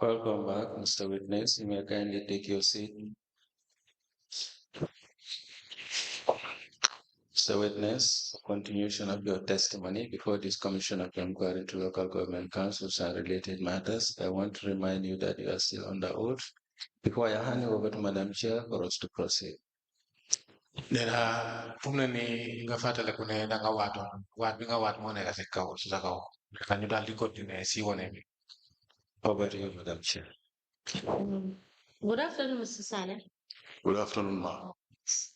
Welcome back, Mr. Witness. You may kindly take your seat. Mr. Witness, continuation of your testimony before this Commission of Inquiry into Local Government Councils and related matters. I want to remind you that you are still under oath. Before I hand you over to Madam Chair for us to proceed. Nena pumne ni nga fatale ko ne da nga wat bi nga wat mo nekk si kaw si sa kaw naka ñu daal di continuer si wone bi. Over to you, Madam Chair. Good afternoon, Mr. Sanneh. Good afternoon, ma.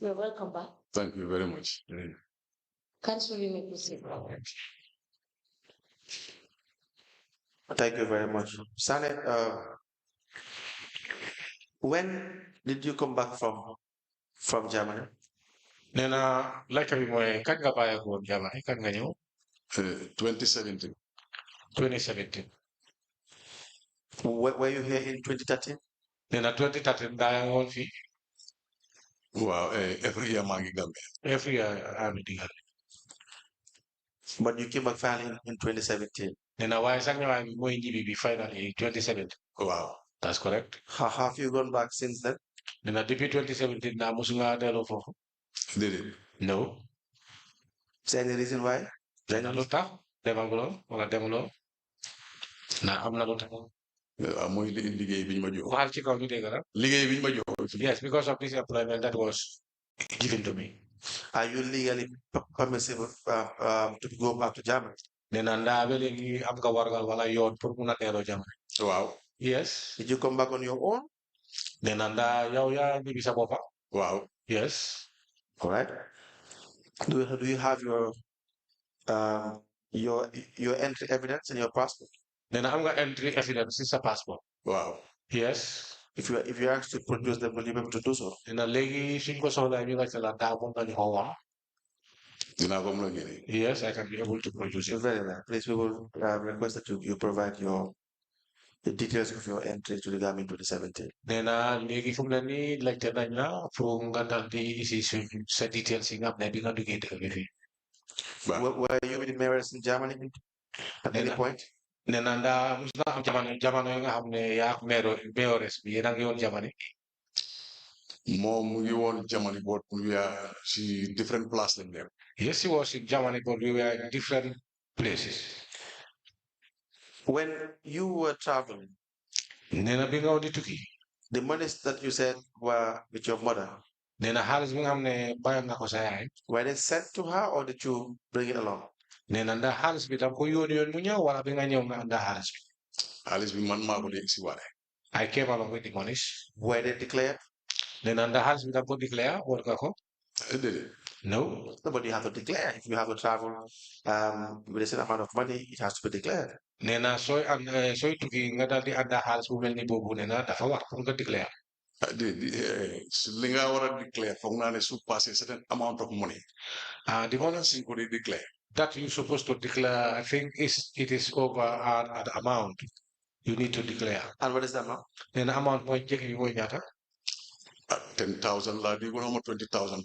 You're welcome back. Thank you very much. Council, you may proceed. Thank you very much. Sanneh, when did you come back from Germany? Nena like bi mooy kañ nga bàyyi ko Germany kañ nga ñëw 2017. 2017. Were you here in 2013? Nena 2013 daa yaa ngoon fii Wow, every year maa ngi Gambia. every year ami digal. But you came back finally in 2017. Nena waaye sax ñëwaay bi mooy ñibbi bi finally 2017. Wow. That's correct. How have you gone back since then? Nena depuis 2017 naa musu nga delloo foofu. Did it? No. Is there any reason why? Nena lu tax demaguloo wala demuloo na am na lu tax. Mooy liggéey bi ñu ma jox. waxal ci kaw ñu dégg la. Liggéey bi ñu ma jox. Yes, because of this employment that was given to me. Are you legally permissible to go back to Germany? Nena ndaa ba léegi am nga wargal wala yoon pour mun a delloo Germany. Wow. Yes. Did you come back on your own? Nena ndaa yow yaa ñibbi sa boppa. Wow. Yes. All right. Do you have your entry evidence in your passport? Nena am nga entry evidence in sa passport. Wow. Yes. If you asked to produce them, will you be able to do so? Nena léegi suñ ko soxlaa ñu laajte la ndaa moom nga ñu ko wax. Dinaa ko mën a génne. Yes, I can be able to produce it. Very well. Please, we will request that you provide the details of your entry to the government 2017. Nena léegi fu mu ne nii laajte nañ la pour nga dal di isi sa details yi nga xam ne bi nga duggee dëkk bi fii. Were you with the mayors in Germany at any point? Nena ndaa mus na am jamono yi nga xam ne yaa mayores bi yéen a ngi woon Germany. Moom mu ngi woon Germany but we are si different place lañ dem. Yes, he was in Germany, but we were in different places. When you were traveling, Nena bi nga woon di tukki. the monies that you said were with your mother, Nena xaalis bi nga xam ne bàyyi nga ko sa yaay. were they sent to her or did you bring it along? Nena ndax xaalis bi tam ko yoon mu ñëw wala bi nga ñëw nga ànda xaalis bi. Xaalis bi man maa ko dégg si waale. I came along with the monies. Were they declared? Nena ndax xaalis bi tam ko declare war nga ko. Did it? No. But you have to declare. If you have to travel with a certain amount of money, it has to be declared. Nena sooy tukki nga daal di ànda xaalis bu mel ni boobu nena dafa war pour nga declare. Li nga war a declare foog naa ne su passé certain amount of money. The money Si ko di declare. that you're supposed to declare, I think it is over an amount you need to declare. And what is the amount? Nena amount mooy njëkk bi mooy ñaata. 10,000 laa di gën a $20,000.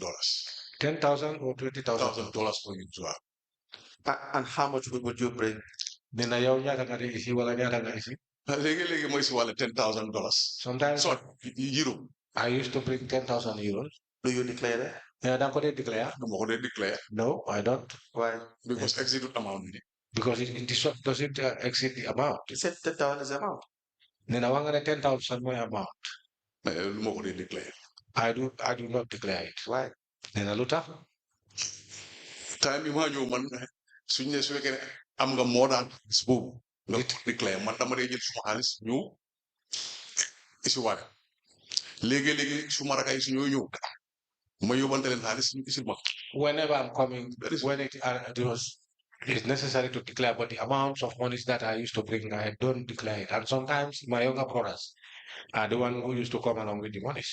10,000 or 20,000 $1,000 for you to have. And how much would you bring? Nena yow ñaata nga di isi wala ñaata nga isi. Léegi mooy si wàlle $10,000. Sometimes So euro. I used to bring 10,000 euros. Do you declare that? Yeah, don't go declare. Dama ko dee declare. No, I don't. Why? Because exceeded amount ni. Because it doesn't exceed the amount. You said 10,000 is the amount. Nena wanga 10,000 my amount. Dama ko dee declare. I do not declare it. Why? Nena luta. Time bi ma ñëw man suñ ne su fekkee ne am nga more than this boobu nga declare man dama dee jël suma xaalis ñu isi waale léegi suma rakay su ñoo ñëw ma yóbbante leen xaalis ñu isil ma. Whenever I'm coming, when it's necessary to declare, but the amounts of monies that I used to bring, I don't declare it. And sometimes my younger brothers are the one who used to come along with the monies.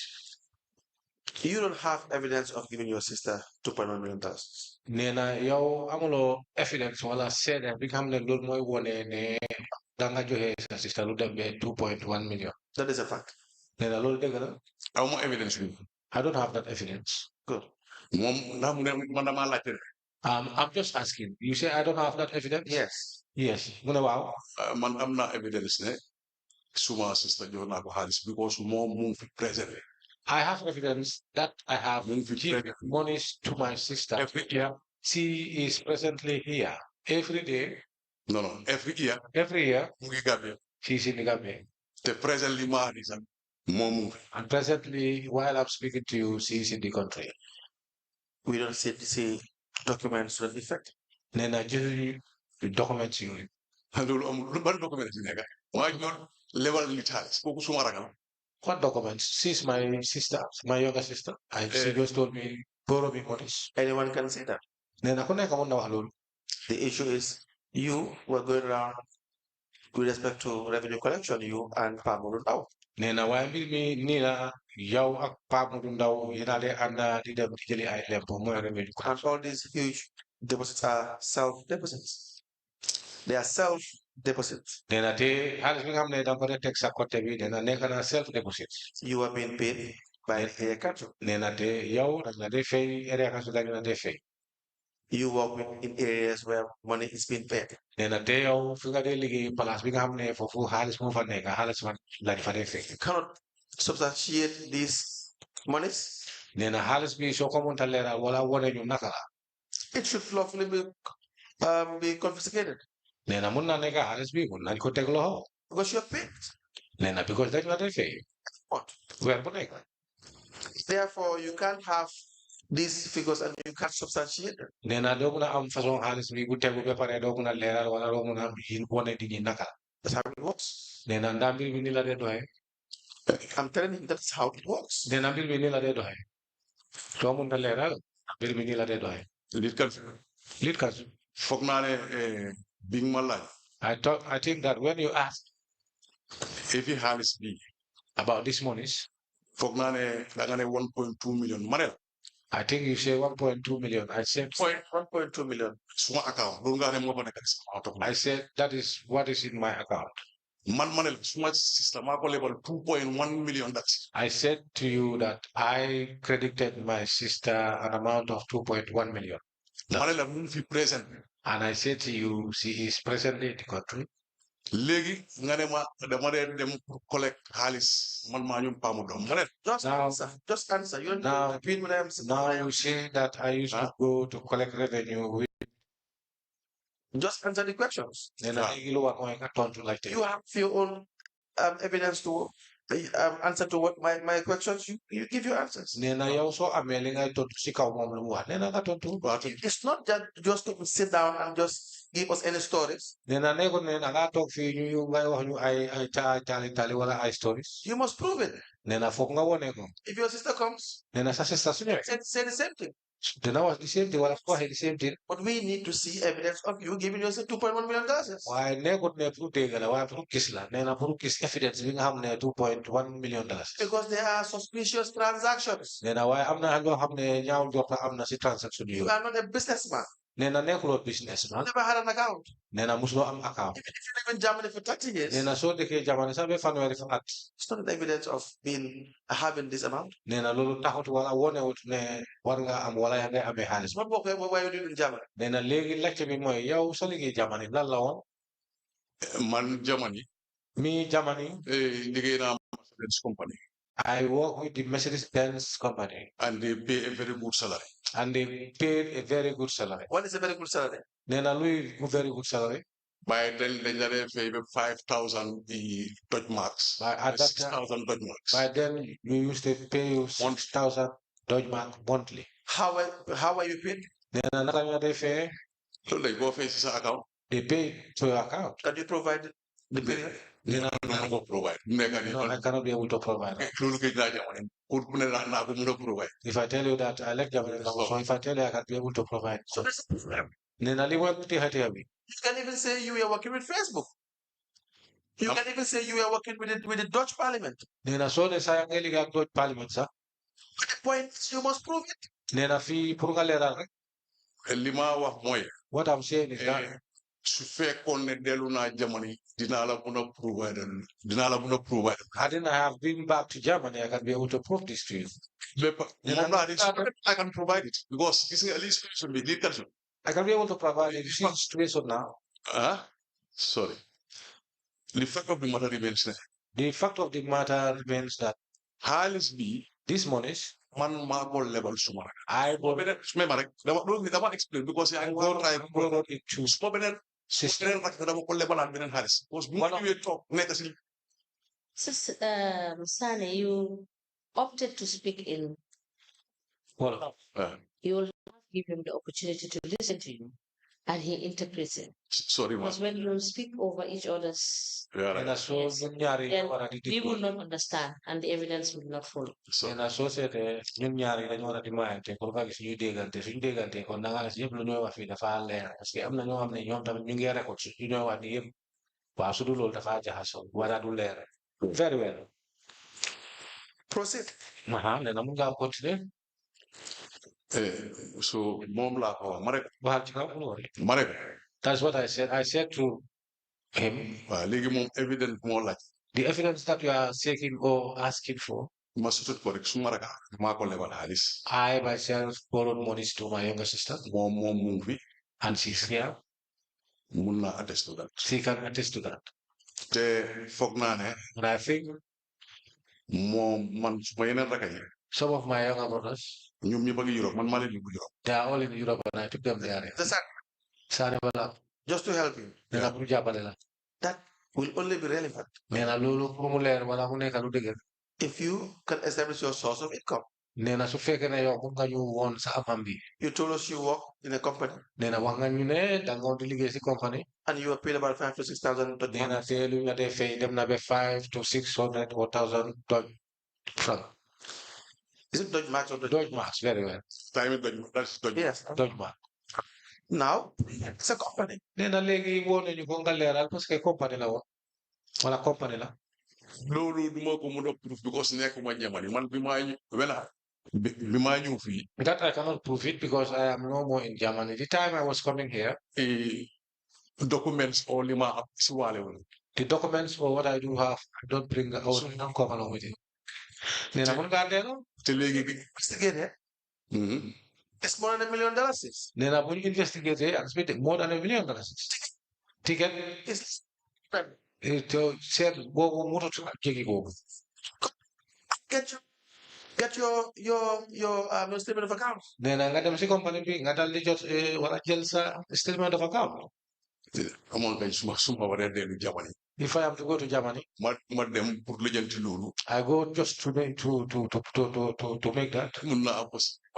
You don't have evidence of giving your sister $2.1 million. Nena yow amulo evidence wala seede bi nga xam ne loolu mooy wone ne danga joxe sa sister lu dem be 2.1 million. That is a fact. Nena loolu dëgg la. aw ma evidence bi. I don't have that evidence. Good. moom ndax mu ne man damaa laajte. I'm just asking. You say I don't have that evidence? Yes. Yes. Mu ne waaw. Man am naa evidence ne suma sister jox naa ko xaalis because moom mu ngi fi present I have evidence that I have mu ngi fi given present monies to my sister. every year. She is presently here every day, No, every year every year. mu ngi Gambia She's in the Gambia. te presently maa di sax moom mu ngi fi. And presently, while I'm speaking to you, she is in the country. We don't see documents to that effect. Then I just the documents you. loolu amul lu ban document ci nekk waaye ñoon lebal nit xaalis kooku suma ragal. What documents? She's my sister, my younger sister. She just told me, borrow me monies. Anyone can say that. Then I couldn't come on now. The issue is you were going around with respect to revenue collection, you and Pamulu now. Nena why me nina yow ak Pape Modou Ndaw yena de anda di dem di jëli ay lempo moy revenue ko. And all these huge deposits are self-deposits. They are self-deposits. Nena te xaalis bi nga xam ne da nga ko dee teg sa côté bi nena nekk na self deposit. You are being paid by the area council. Nena te yow dañ la dee fay area council dañ la dee fay. You work in areas where money is being paid. Nena te yow fi nga dee liggéey place bi nga xam ne foofu xaalis moo fa nekk xaalis fa lañ fa dee fay. You cannot substantiate these monies. Nena xaalis bi soo ko mënta leeral wala wane ñu naka la. It should lawfully be confiscated. Nena mun na nekk xaalis bi mun nañ ko teg loxo. Because you're paid. Nena because dañ la dee fay. What? Weer bu nekk. Therefore, you can't have these figures and you can't substantiate them. Nena doo mun a am façon xaalis bi bu tegu ba pare doo mun a leeral wala doo mun a wane di ñi naka. That's how it works. Nena ndaa mbir mi ni la dee doxee. I'm telling you that's how it works. Nena mbir mi ni la dee doxee. Soo mun a leeral mbir mi ni la dee doxee. Lit kan Lead counsel. foog naa ne bi nga ma laaj I think that when you ask fi xaalis bi about these monies, foog naa ne da nga ne 1.2 million ma ne la I think you say 1.2 million. I said 1.2 million. suma account loolu nga ne moo fa nekk sama account. I said that is what is in my account. man ma ne la suma sister maa ko lebal 2.1 million that's I said to you that I credited my sister an amount of 2.1 million. ma ne la mu ngi fi present And I said to you, she is presently in the country. léegi nga ne ma dama dee dem pour collect xaalis man maa ñu paamu doom ma ne Just answer. You don't Now- repeat what I'm saying. Now you say that I used to go to collect revenue with Just answer the questions. then I like You have your own evidence to answer to what my questions. You give your answers. Nena yow soo amee li ngay tontu si kaw moom lu mu wax nena nga tontu. It's not just to sit down and just give us any stories. Nena nekkul ne na nga toog fii ñu ngay wax ñu ay tali wala ay stories. You must prove it. Nena foog nga wone ko. If your sister comes, Nena sa sister su ñëwee. say the same thing. Dina wax the same thing wala ko waxee the same thing. But we need to see evidence of you giving yourself $2.1 million. waaye nekkul ne pour dégg la waaye pour gis la nena pour gis evidence bi nga xam ne 2.1 million dollars. Because there are suspicious transactions. Nena waaye am na loo xam ne ñaaw njort am na si transaction You yooyu. are not a businessman. Nena nekkuloo businessman. You never had an account. Nena musuloo am account. Even if you live in Germany for 30 years, Nena soo dëkkee jamono sax ba fanweeri fan at. it's not an evidence of having this amount. Nena loolu taxut wala wonewut ne war nga am wala yaa ngay amee xaalis. It's not what why you do it in Germany. Nena léegi laajte bi mooy yow sa liggéey jamono lan la woon. man Germany mi jamono. liggéey naa Mercedes company I work with the Mercedes-Benz company and they pay a very good salary. and they paid a very good salary. What is a very good salary? Nena luy very good salary. By then dañ la dee fay ba 5,000 Dutch marks. By at that time, 6,000 Dutch marks. by then you used to pay you 6,000 Deutsche Mark monthly. How are you paid? Nena naka nga dee fee. loolu dañ koo fay si sa account. They pay to your account. Can you provide the period? Nena naa ko provide. nekk nii no, I cannot be able to provide. loolu kay naa jamono pour mu ne naa ko mën a provide. If I tell you that I like Japanese, so if I tell you I can be able to provide. So that's the problem. Nena li mooy kuti bi. You can even say you were working with Facebook. You can even say you were working with the Dutch Parliament. Nena soo ne saa ngay liggéey ak Dutch Parliament sax. But the point is you must prove it. Nena fii pour nga leeral rek. li ma wax mooy. What I'm saying is that su fekkoon ne dellu naa Germany dinaa la mën a provide dinaa la mën a provide. hadn't I have been back to Germany, I can be able to prove this to you. moom laa di I can provide it because gis nga lii situation bi lii question. I can be able to provide it. You see the situation now. sorry. li fekkoon bi ma remains ne The fact of the matter remains that xaalis bi these monies, man maa ko lebal suma rek. I Suma beneen may ma rek dama explain because yaa ngi ko try borrowed it to suma beneen system. rak dama ko lebalaat beneen xaalis. Because bu ma ñëwee toog nekk si Sanneh, you opted to speak in. Well, You will give him the opportunity to listen to you, and he interprets it. sorry ma. Because when you speak over each other's, and so Yes. ñun ñaar yi then ñoo war a di we déglu. will not understand, and the evidence will not follow. And soo seetee ñun ñaar yi dañu war a di mayante pour nga gis ñuy déggante suñu déggante kon da nga gis yëpp lu ñooy wax fii dafa leer parce que am na ñoo xam ne ñoom tamit ñu ngi record su ñooy wax ni yëpp waaw su dul loolu dafa jaxasoo wala du leer. Very well. Proceed. Ne na mun ngaa continuer. So moom laa ko wax ma rek waxal ci kaw loolu. ma rek That's what I said. I said to him, waaw léegi moom évident moo laaj the evidence that you are seeking or asking for, ma sutut ko rek suma rek maa ko lebal xaalis I myself borrowed monies to my younger sister, moom mu ngi fi and she's here. mun naa attest to that. She can attest to that. te foog naa ne And I think moom man suma yeneen raka yi some of my younger brothers, ñoom ñi bëgg Europe man maa leen yóbbu Europe. they are all in Europe, and I took them there. The son, Sanneh wala just to help you, nena pour jàppale la. that will only be relevant Nena loolu pour mu leer wala mu nekk lu dëgër. if you can establish your source of income. Nena su fekkee ne yow mun nga ñu woon sa amam bi. You told us you work in a company Nena wax nga ñu ne da nga di liggéey si compagnie. and you were paid about 5,000 to 6,000 Dutch Nena pounds. te lu ñu dee fay dem na ba 500 to 600 or 1,000 Dutch franc. Is it Dutch marks or Dutch? Dutch marks, very well. time it that's Dutch. Yes. Dutch mark. Now, it's a company. Nena léegi woo nañu ko nga leeral parce que compagnie la woon wala compagnie la. loolu duma ko mun a proof because nekkuma Germany man bi maa ñu wela bi maa ñëw fii That I cannot prove it because I am no more in Germany. The time I was coming here, documents or li ma am si waale woon the documents for what I do have, I don't bring out, don't come along with it. Nena mun ngaa delloo. te léegi Investigate it. It's more than $1 million. Nena bu ñu investigate and spend more than $1 million. Ticket It's to seet boobu moto jéggi boobu. get your statement of account. Nena nga dem si compagnie bi nga dal di jot wala jël sa statement of account. amoon kay suma waree dellu Germany If I have to go to Germany, ma dem pour lijjanti loolu I go just to make that. mun naa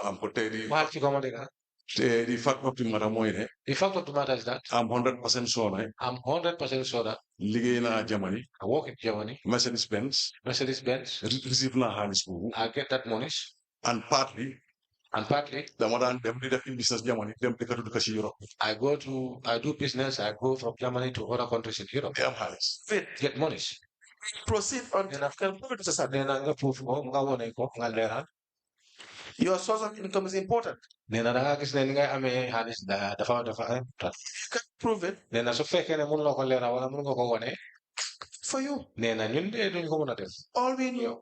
am ko tey di Waxal ci ko ma dégg. te di fact of the matter mooy ne The fact of the matter is that am 100% sure ne I'm 100% sure that liggéey naa Germany I work in Germany, Mercedes-Benz Mercedes-Benz, receive naa xaalis boobu I get that money, and partly and partly dama daan dem di def in business Germany dem dëkkatu dëkk si Europe I do business, I go from Germany to other countries in Europe, te am xaalis get money. Proceed on can prove it to Sanneh. Nena nga proof ko nga wone ko nga leeral. Your source of income is important. Nena da nga gis ne ni ngay amee xaalis dafa important. You can prove it Nena su fekkee ne mun nga ko leeral wala mun nga ko wone. for you. Nena ñun de duñ ko mun a def. All we know,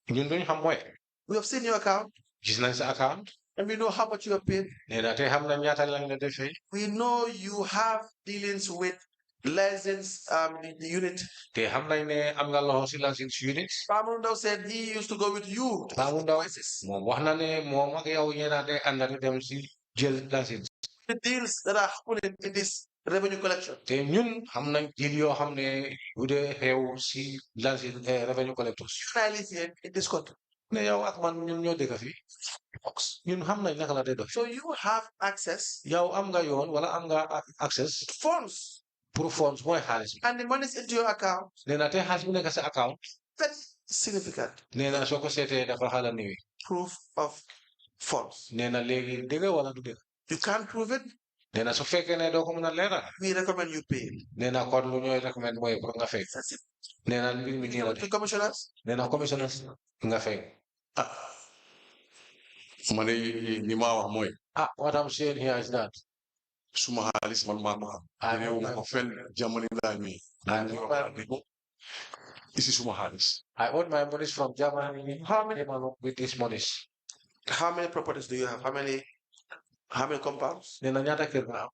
Ñun duñ xam mooy. we have seen your account Gis nañ sa account. and we know how much you are paid. Nena te xam nañ ñaata lañ la defee. We know you have dealings with license the unit. Te xam nañ ne am nga loxo si license unit. Pamundo said he used to go with you to Pamundo places. moom wax na ne moom ak yow yéen a de àndati dem si jël license. The deals that are happening in this revenue collection. Te ñun xam nañ deal yoo xam ne bu dee xew si license revenue collectors. You and I live here in this country. Ne yow ak man ñun ñoo dëkk fii. Ñun xam nañ naka la dee dox. So you have access Yow am nga yoon wala am nga access to funds pour funds mooy xaalis bi. and the money is into your account. Nee na te xaalis bu nekk sa account. Very significant Nee na soo ko seetee dafa xala niwi. proof of funds. Nee na léegi dëgg wala du dëgg. You can't prove it. Nee na su fekkee ne doo ko mën a leeral. We recommend you pay. Nee na kon lu ñooy recommend mooy pour nga fay. That's it. Nee na mbir mi nii la de. The commissioners. Nee na commissioners nga fay. ma ne li ma wax mooy What I'm saying here is that suma xaalis man maa ma am réew ma fenn Germany laa ñëw isi suma xaalis I own my monies from Germany. How many people with these monies? How many properties do you have? How many compounds? Nee na ñaata kër nga am.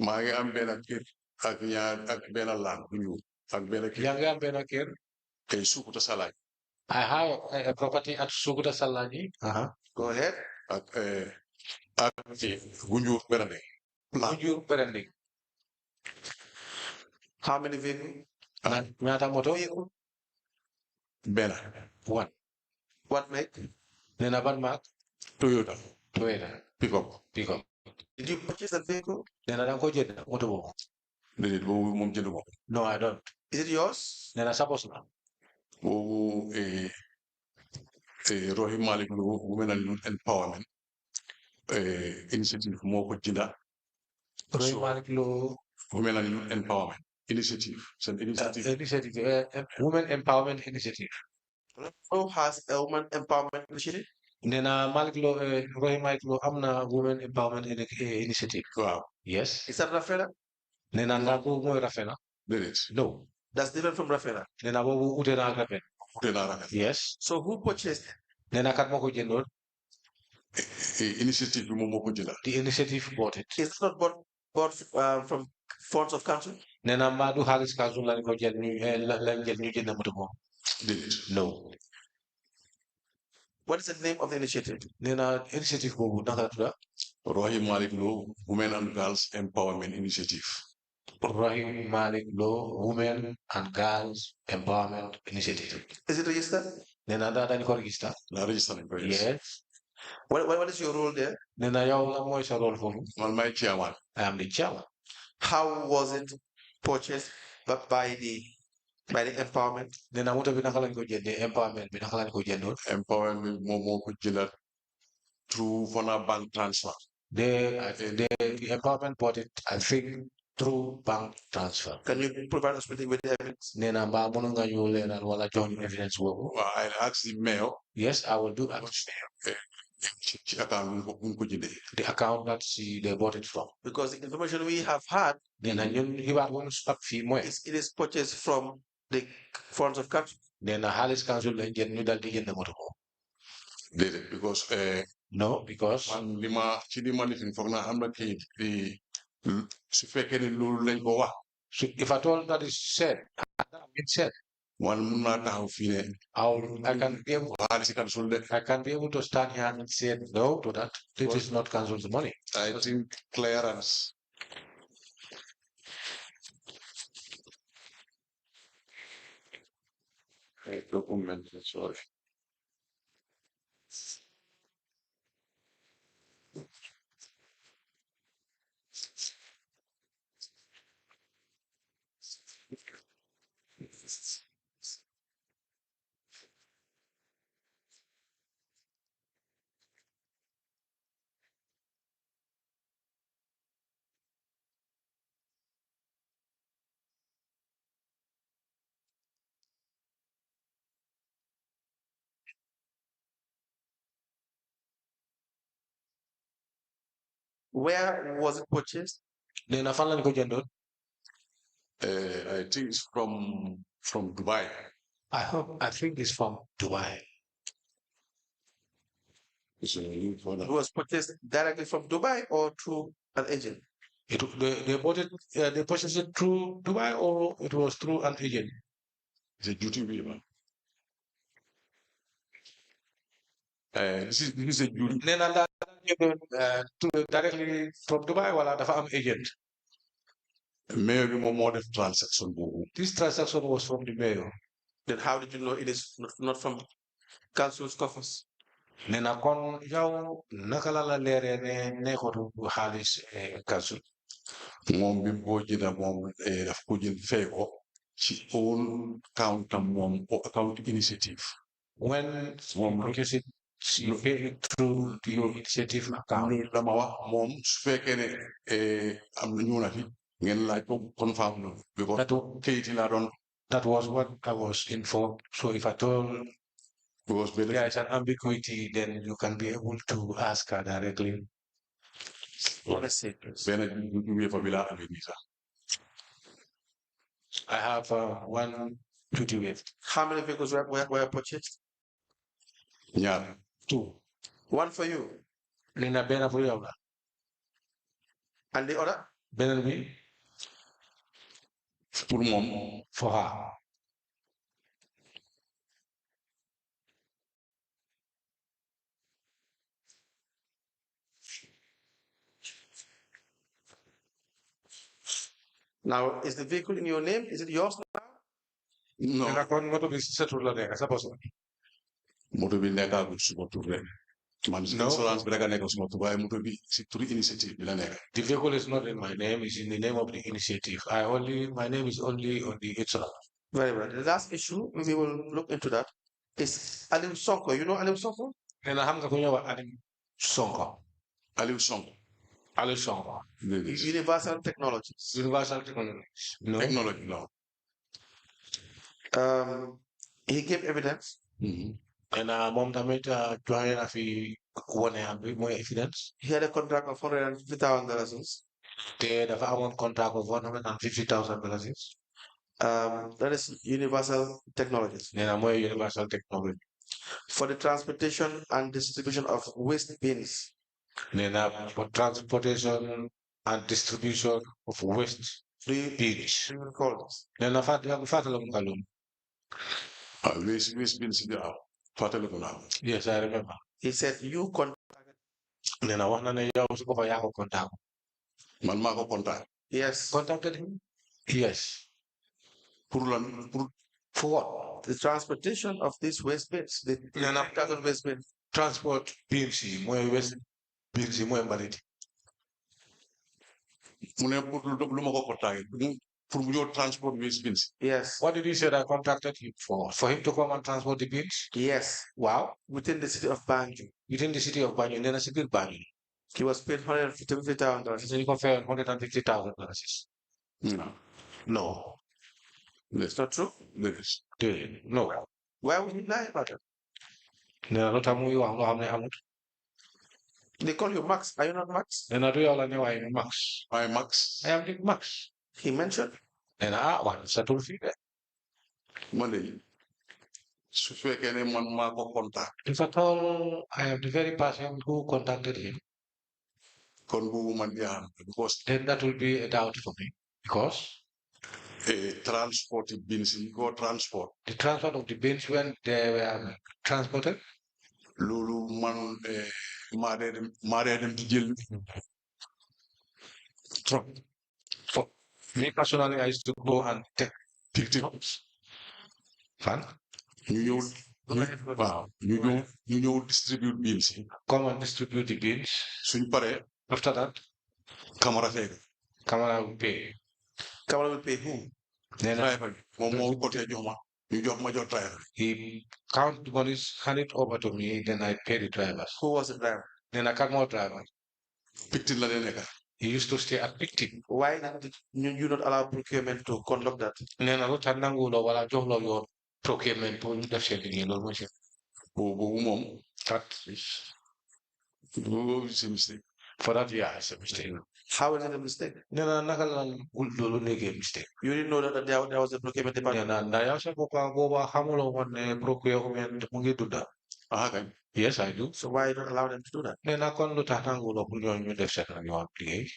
maa ngi am benn kër ak ñaar ak benn land bu ñuul ak benn kër Yaa ngi am benn kër Sukuta Salaj. I have a property at Sukuta Salani. Go ahead. Ak Gunjur Berending. Gunjur Berending. How many vehicles? Nyata moto? Bena. One. What make? Nena ban mark? Toyota. Toyota. Pick up. Did you purchase that vehicle? Nena dan ko jënd moto boobu. Déedéet boobu moom jënd ko. No, I don't. Is it yours? Nena suppose na. Boobu Rohey Malick Lowe Women and Youth Empowerment initiative moo ko jënda. Rohey Malick Lowe Women and Youth Empowerment Initiative. It's an initiative. Women Empowerment Initiative. Who has a woman empowerment initiative? Nena Malick Lowe, Rohey Malick Lowe am na Women Empowerment Initiative. Wow. Yes. Is that Rafela? Nena nga ko mooy Rafena. Déedéet. No. That's different from Rafela. Nena boobu ute na ak Rafena. Ute naa rafet. Yes. So who purchased it? Nena kat moo ko jëndoon. Initiative bi moom moo ko jënda. The initiative bought it. Is it not bought from funds of council? Nena mbaa du xaalis council lañ ko jël ñu lañ jël ñu jënd moto moom. Déedéet. No. What is the name of the initiative? Nena initiative boobu naka la tudda? Rohey Malick Lowe Women and Girls Empowerment Initiative. Rohey Malick Lowe Women and Girls Empowerment Initiative. Is it registered? Nena dañ ko register. La register nañ ko. Yes. What is your role there? Nena yow la mooy sa rôle foofu. Man maay chairman. I am the chairman. How was it purchased by the empowerment? Nena moto bi naka lañ ko jëndee empowerment bi naka lañ ko jëndoon. Empowerment bi moom moo ko jënda through Fana bank transfer. The empowerment bought it, I think, through bank transfer. Can you provide us with the evidence? Nena mbaa mënu nga ñu leeral wala jox ñu evidence boobu. Well, I asked the mayor. Yes, I will do that. Ci account buñ ko jëndee. The account that they bought it from. Because the information we have had, Nena ñun xibaar bu ñu ak fii mooy. it is purchased from the funds of council. Nena xaalis council lañ jënd ñu dal di jënd moto boobu. Déedéet because No, because man ci li ma lifin foog naa am na kayit su fekkee ne loolu lañ ko wax. so if at all that is said, man mun naa taxaw fii ne I can be able xaalis council de. I can be able to stand here and say no to that. It is not council's money. I think clearance. Document, sorry. Where was it purchased? Nena fan lañ ko jëndoon. I think it's from Dubai. I think it's from Dubai. It was purchased directly from Dubai or through an agent? They bought it. They purchased it through Dubai or it was through an agent. It's a duty waiver. This is a duty. Nena la directly from Dubai wala dafa am agent. Mayor bi moom moo def transaction boobu. This transaction was from the mayor. Then how did you know it is not from council's coffers? Nena kon yow naka la leeree ne nekkatu xaalis council. Moom bi boo jënda moom daf ko jël fay ko ci own account am moom account initiative. When purchase it, she paid it through the initiative account. loolu la ma wax moom su fekkee ne am na ñëw na fi ngeen laaj ko confirm loolu. because kayit yi laa doon. That was what I was informed. So if at all because there is an ambiguity, then you can be able to ask her directly. Let's see. benn wéefa bi laa amee nii sax. I have one duty wave. How many vehicles were purchased? ñaar. 2. One for you. Nena benn pour yow la. And the other? Beneen bi pour moom. for her. Now, is the vehicle in your name? Is it yours now? No, nena kon moto bi sa tur la nekk sa bos la. moto bi nekkagul suma tur rek. Man No. insurance bi rek a nekk suma tur waaye moto bi si turi initiative bi la nekk. The vehicle is not in my name, it's in the name of the initiative. My name is only on the insurance. Very well. The last issue, we will look into that, is Alim Sonko. You know Alim Sonko? Nena xam nga ku ñëw Alim Sonko. Aliou Sonko. Alim Sonko. Universal Technologies. Universal Technologies. No. Technology, no. He gave evidence. And mom tamit joxe na fi wone am bi mooy evidence. He had a contract of $150,000. Te dafa amoon contract of $150,000. That is Universal Technologies. Nena mooy Universal Technology. For the transportation and distribution of waste bins. Nena for transportation and distribution of waste Do you bins. recall this? Nena fatala mo kalum. Waste bin si gaaw fàttali ko naa. Yes, I remember. He said you contacted. Nena wax na ne yow su ko fa yaa ko contact. Man maa ko contact. Yes. Contacted him? Yes. Pour lan pour For what? The transportation of these waste bins. The Nena 10,000 waste bins. transport BMC mooy waste BMC mooy mbalit. mu ne pour lu ma ko contact pour mu ñëw transport waste bin si. Yes. What did you say that I contacted him for? For him to come and transport the bins? Yes. Wow. Within the city of Banjul. Within the city of Banjul, nena si biir Banjul. He was paid $150,000. So you confer $150,000. No. No. It's not true. Yes. No. Why would he lie about it? Nena lu tax muy wax loo xam ne amut. They call you Max. Are you not Max? Nena du yow la ne waaye Max. Waaye Max. I am the Max. He mentioned. Nena wax sa tur fii de. Man de su fekkee ne man maa ko contact. If at all, I am the very person who contacted him, kon bu man yaa because then that will be a doubt for me. Because transport bin si go transport. the transport of the bins when they were transported, Loolu man maa dee dem di jël truck. For me personally, I used to go and take pictures. Fun. ñu ñëw waaw ñu ñëw distribute bin si. Come and distribute the bins. Suñ paree After that, camera fekk. Kamala will pay. Kamala will pay who? Then Driver bi moom moo côté jox ma ñu jox ma jox driver. he count the monies, hand it over to me, then I pay the drivers. Who was the driver? Then I come more driver. Pictin la dee nekk. He used to stay at Pictic. Why did you not allow procurement to conduct that? Nena lu tax nanguwuloo wala jox la yoon procurement pour ñu def seen liggéey loolu mooy seen. Boobu moom That is boobu c'est mistake. for that, yeah, it's a mistake. How is it a mistake? Nena naka la loolu nekkee mistake. You didn't know that there was a procurement department. Nena ndax yow sa boppam booba xamuloo woon ne procurement mu ngi dunda. Ah kañ. Yes, I do. So why you don't allow them to do that? Nena kon lu tax nanguwuloo pour ñooñu ñu def seen yoon liggéey.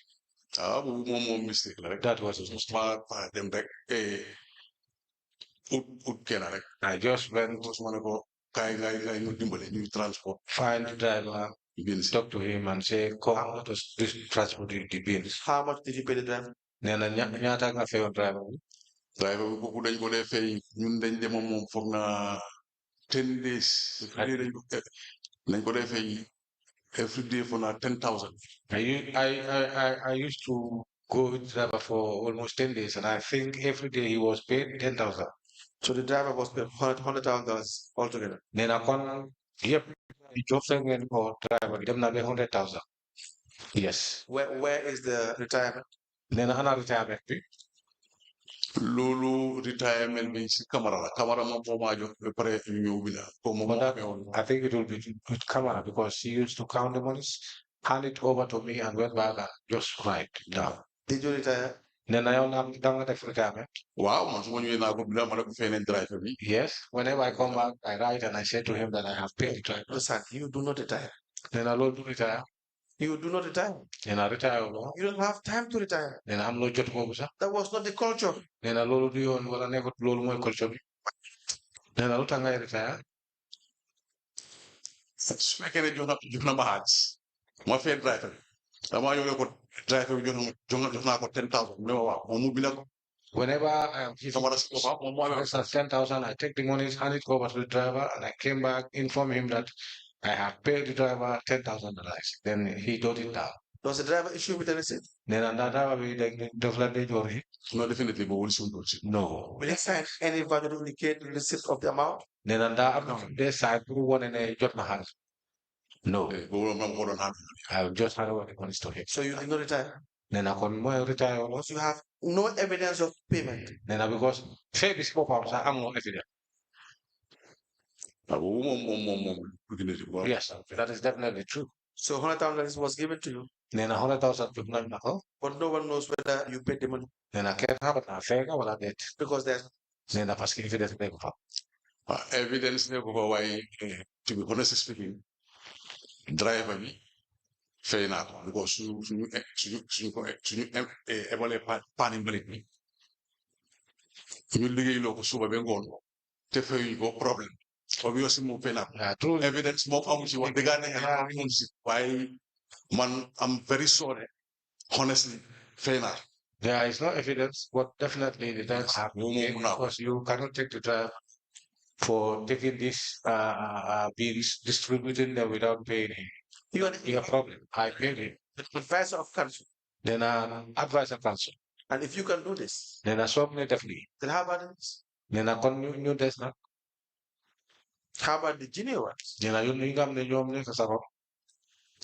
Ah boobu moom mistake la rek. That was a mistake. ma dem rek ut kenn rek. I just went Mos ma ne ko kaay ñu dimbale ñu transport find the driver, bin si. talk to him and say, come let us transport the bins. How much did you pay the driver? Nena ñaata nga fayoon driver bi. Driver bi kooku dañ ko dee fay ñun dañ demoon moom foog na 10 days. Dañ ko dee fay every day for na 10,000. I used to go with driver for almost 10 days, and I think every day he was paid 10,000. So the driver was paid $100,000 altogether. Then I con yep, the job segment for driver them na be 100,000. Yes. Where is the retirement? Then another retirement fee. Loolu retirement bi si Camara la Camara moom moo maa jox ba pare ñu ñëw bi la ko moom But moo I think it will be with Kamara because she used to count the monies, hand it over to me, and went back and just write it down. Did you retire? Then I only done the retirement. waaw man su ma ñëwee naa ko bi ma ne ko fay nañ driver bi. Yes. Whenever I come back, I write and I say to him that I have paid the driver. Listen, you do not retire. Then I will retire. You do not retire. Then I retire alone. You don't have time to retire. Then I'm not just going to That was not the culture. Then I lolo do on wala nekot lolo moy culture bi. Then I lu tax ngay retire. Su fekkee ne jox na ma xaalis ma fay driver bi damaa ñëw ne ko driver bi jox naa ko 10,000 mu ne ma waaw moom mu bind ko Whenever he sama rasi ko moom moo amee says 10,000, I take the money, hand it over to the driver, and I came back, inform him that I have paid the driver $10,000. Then he jotted it down. Does the driver issue with a receipt? Then and that driver will definitely jot. no definitely but will soon No. Will he sign any value to indicate the receipt of the amount? Then and that they side who want and jot my hand. No. boobu moom moo doon xam I will just hand over the money to him. So you did not retire? Then I can more retire. Because you have no evidence of payment. Then because say this pop up, I'm no evidence. boobu moom Yes, that is definitely true. So $100,000 was given to you, Then 100,000 to nine now. but no one knows whether you paid the money Then I can't have it. I fair or I did. because there's Then I pass evidence. evidence ne ko fa waaye to be honest speaking driver bi fay naa ko because suñu évalué paani mbalit bi ñu liggéeyloo ko suba ba ngoon te fayuñ ko problème obviously moom fay naa ko True. evidence moom amu ci wax dëgg yàlla amu ci waaye man am very sorry honestly fay naa There is no evidence, but definitely the dance happening because you cannot take the drive for taking this bills, distributing them without paying him. you are You have a problem. I paid him. the advisor of council. Then advise and counsel. And if you can do this, Then I saw me definitely. then how about this? Then I continue this now. How about the junior ones? Then I only got the job next summer.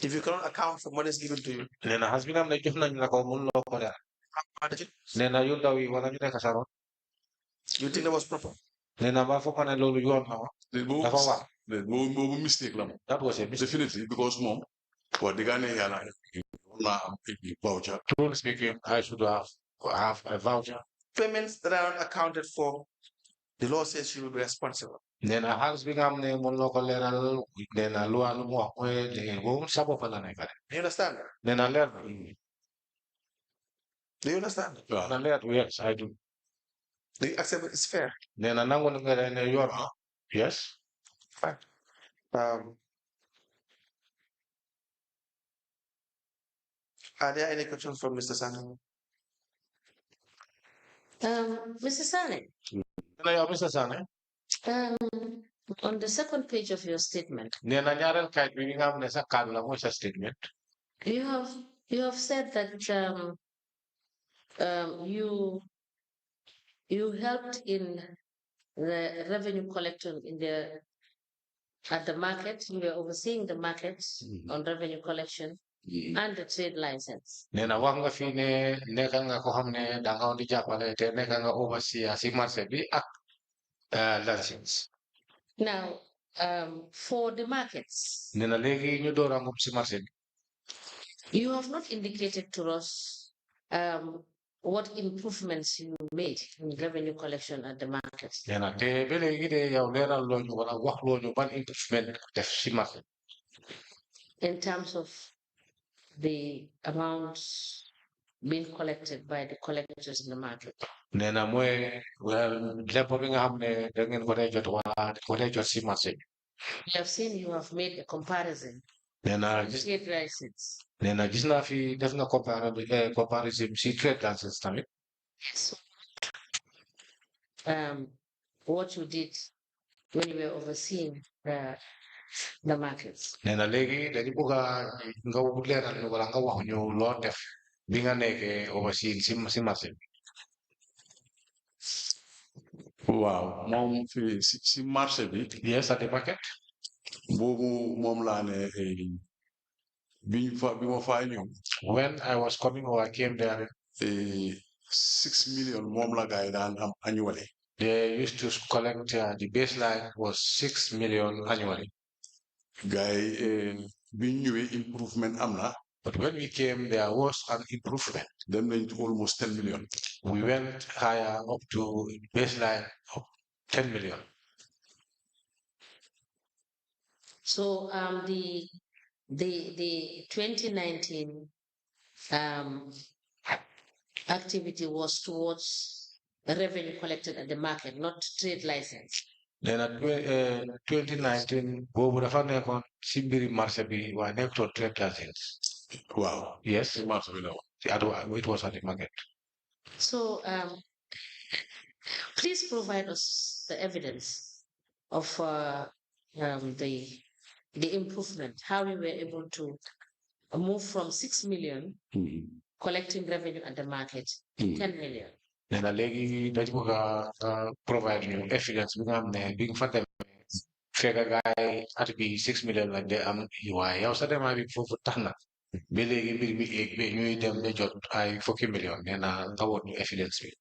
If you cannot account for monies given to you, Then I has been on the job na komun lo ko da. how about the juniors? Then I yun daw iwan na next summer. You think that was proper? Then I ba fo kana lo yun na. boobu mistake la moom That was a mistake. definitely because moom wax dëgg yàlla naa am voucher Truly speaking, I should have a voucher. Payments that are not accounted for, the law says you will be responsible. Then I has become the local level. Then I learn more. The won't sabo pala na ikare. Do you understand? Then I learn. Do you understand? I learn. Yes, I do. Do you accept it is fair? Then I nango ngere na yor. Yes. Fine. Are there any questions from Mr. Sanneh? Mr. Sanneh, Na yo Mr. Sanneh. on the second page of your statement, Then I nyarel kait bi nga am ne sa kadu la mo sa statement. you have said that you helped in the revenue collection at the market. You were overseeing the markets on revenue collection and the trade license. Then I wax nga fi ne neka nga ko xamne da nga di jappale te neka nga oversee si marché bi ak license. Now, for the markets, Nena legi ñu door ngum si marché bi. you have not indicated to us what improvements you made in revenue collection at the markets. Nena te be legi de yow leral lo ñu wala wax lo ñu ban improvement def si marché. In terms of the amounts being collected by the collectors in the market. Nena moy lepp bi nga xamne da ngeen ko day jot wala ko day jot si marché bi. We have seen you have made a comparison. Nena Trade license. Nena gis na fi def nga comparison si trade license tamit. Yes. What you did when you were overseeing the markets. Nena legi dañu bëgg nga leral ñu wala nga wax ñu lo def bi nga nekké overseeing si marché bi. waaw moom fi si marché bi Yes, at the market. boobu moom laa ne bi ma faa ñëw When I was coming or I came there, 6 million moom la gaay daan am annually they used to collect the baseline was 6 million annually. gaay bi ñu ñëwee improvement am na But when we came, there was an improvement. dem nañ to almost 10 million We went higher up to baseline of 10 million. So the 2019 activity was towards revenue collected at the market, not trade license. Then at 2019, boobu dafa nekkoon si mbiri marché bi waaye nekkutoon trade license. Wow. Yes. It must have been a- It was at the market. So please provide us the evidence of the improvement, how we were able to move from 6 million collecting revenue at the market to 10 million. Nena léegi dañ bëgg a provide ñu evidence bi nga xam ne bi nga fa demee fekk gaay at bi 6 million lañ de am waaye yow sa demaay bi foofu tax na ba léegi mbir mi éeg ba ñuy dem ba jot ay fukki million nee na nga woon ñu evidence bi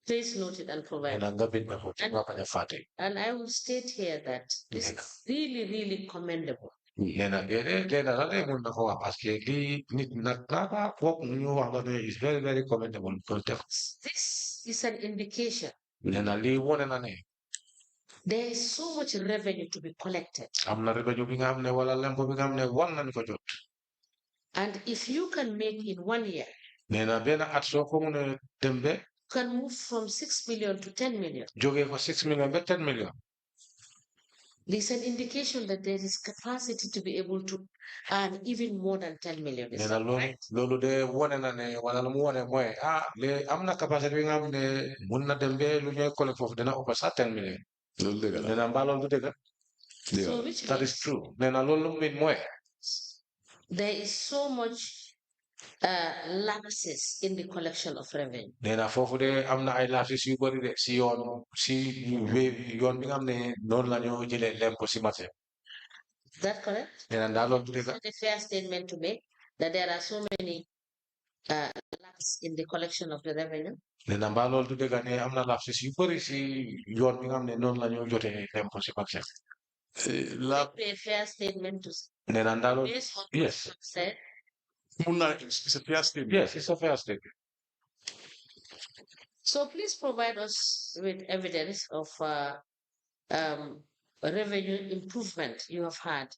Please note it and provide. nee na nga bind ko ci nga bañ a fàtte And I will state here that this is really, really commendable. nee na déedéet la de mun na ko wax parce que lii nit nag naaka foog ñu wax la ne is very very commendable pour def This is an indication nee na lii wone na ne there is so much revenue to be collected. am na revenue bi nga xam ne wala lempo bi nga xam ne war nañ ko jot And if you can make in 1 year, nee na benn at soo ko mun a dem ba you can move from 6 million to 10 million. jógee ko 6 million ba 10 million There's an indication that there is capacity to be able to earn even more than 10 million. Is nee na that right? loolu de wone na ne wala lu mu wone mooy le am na capacité bi nga xam ne mun na dem ba lu ñuy collecte foofu dina ëpp sax 10 million loolu dëgg la nee na mbaa loolu du dëgg So which that is means true nee na loolu lu mu mean mooy there is so much lapses in the collection of revenue. nee na foofu de am na ay lapses yu bëri de si yoon si yoon bi nga xam ne noonu la ñu jëlee lempo si marché Is that correct? nee na ndax loolu du Is dëgg that a fair statement to make that there are so many lapses in the collection of the revenue? nee na mbaa loolu du dëgg ne am na lapses yu bëri si yoon bi nga xam ne noonu la ñu jotee lempo si marché la Would it be a fair statement to nee na ndax loolu based on what yes you have said? mun naa it's a fair statement. yes it's a fair statement So please provide us with evidence of revenue improvement you have had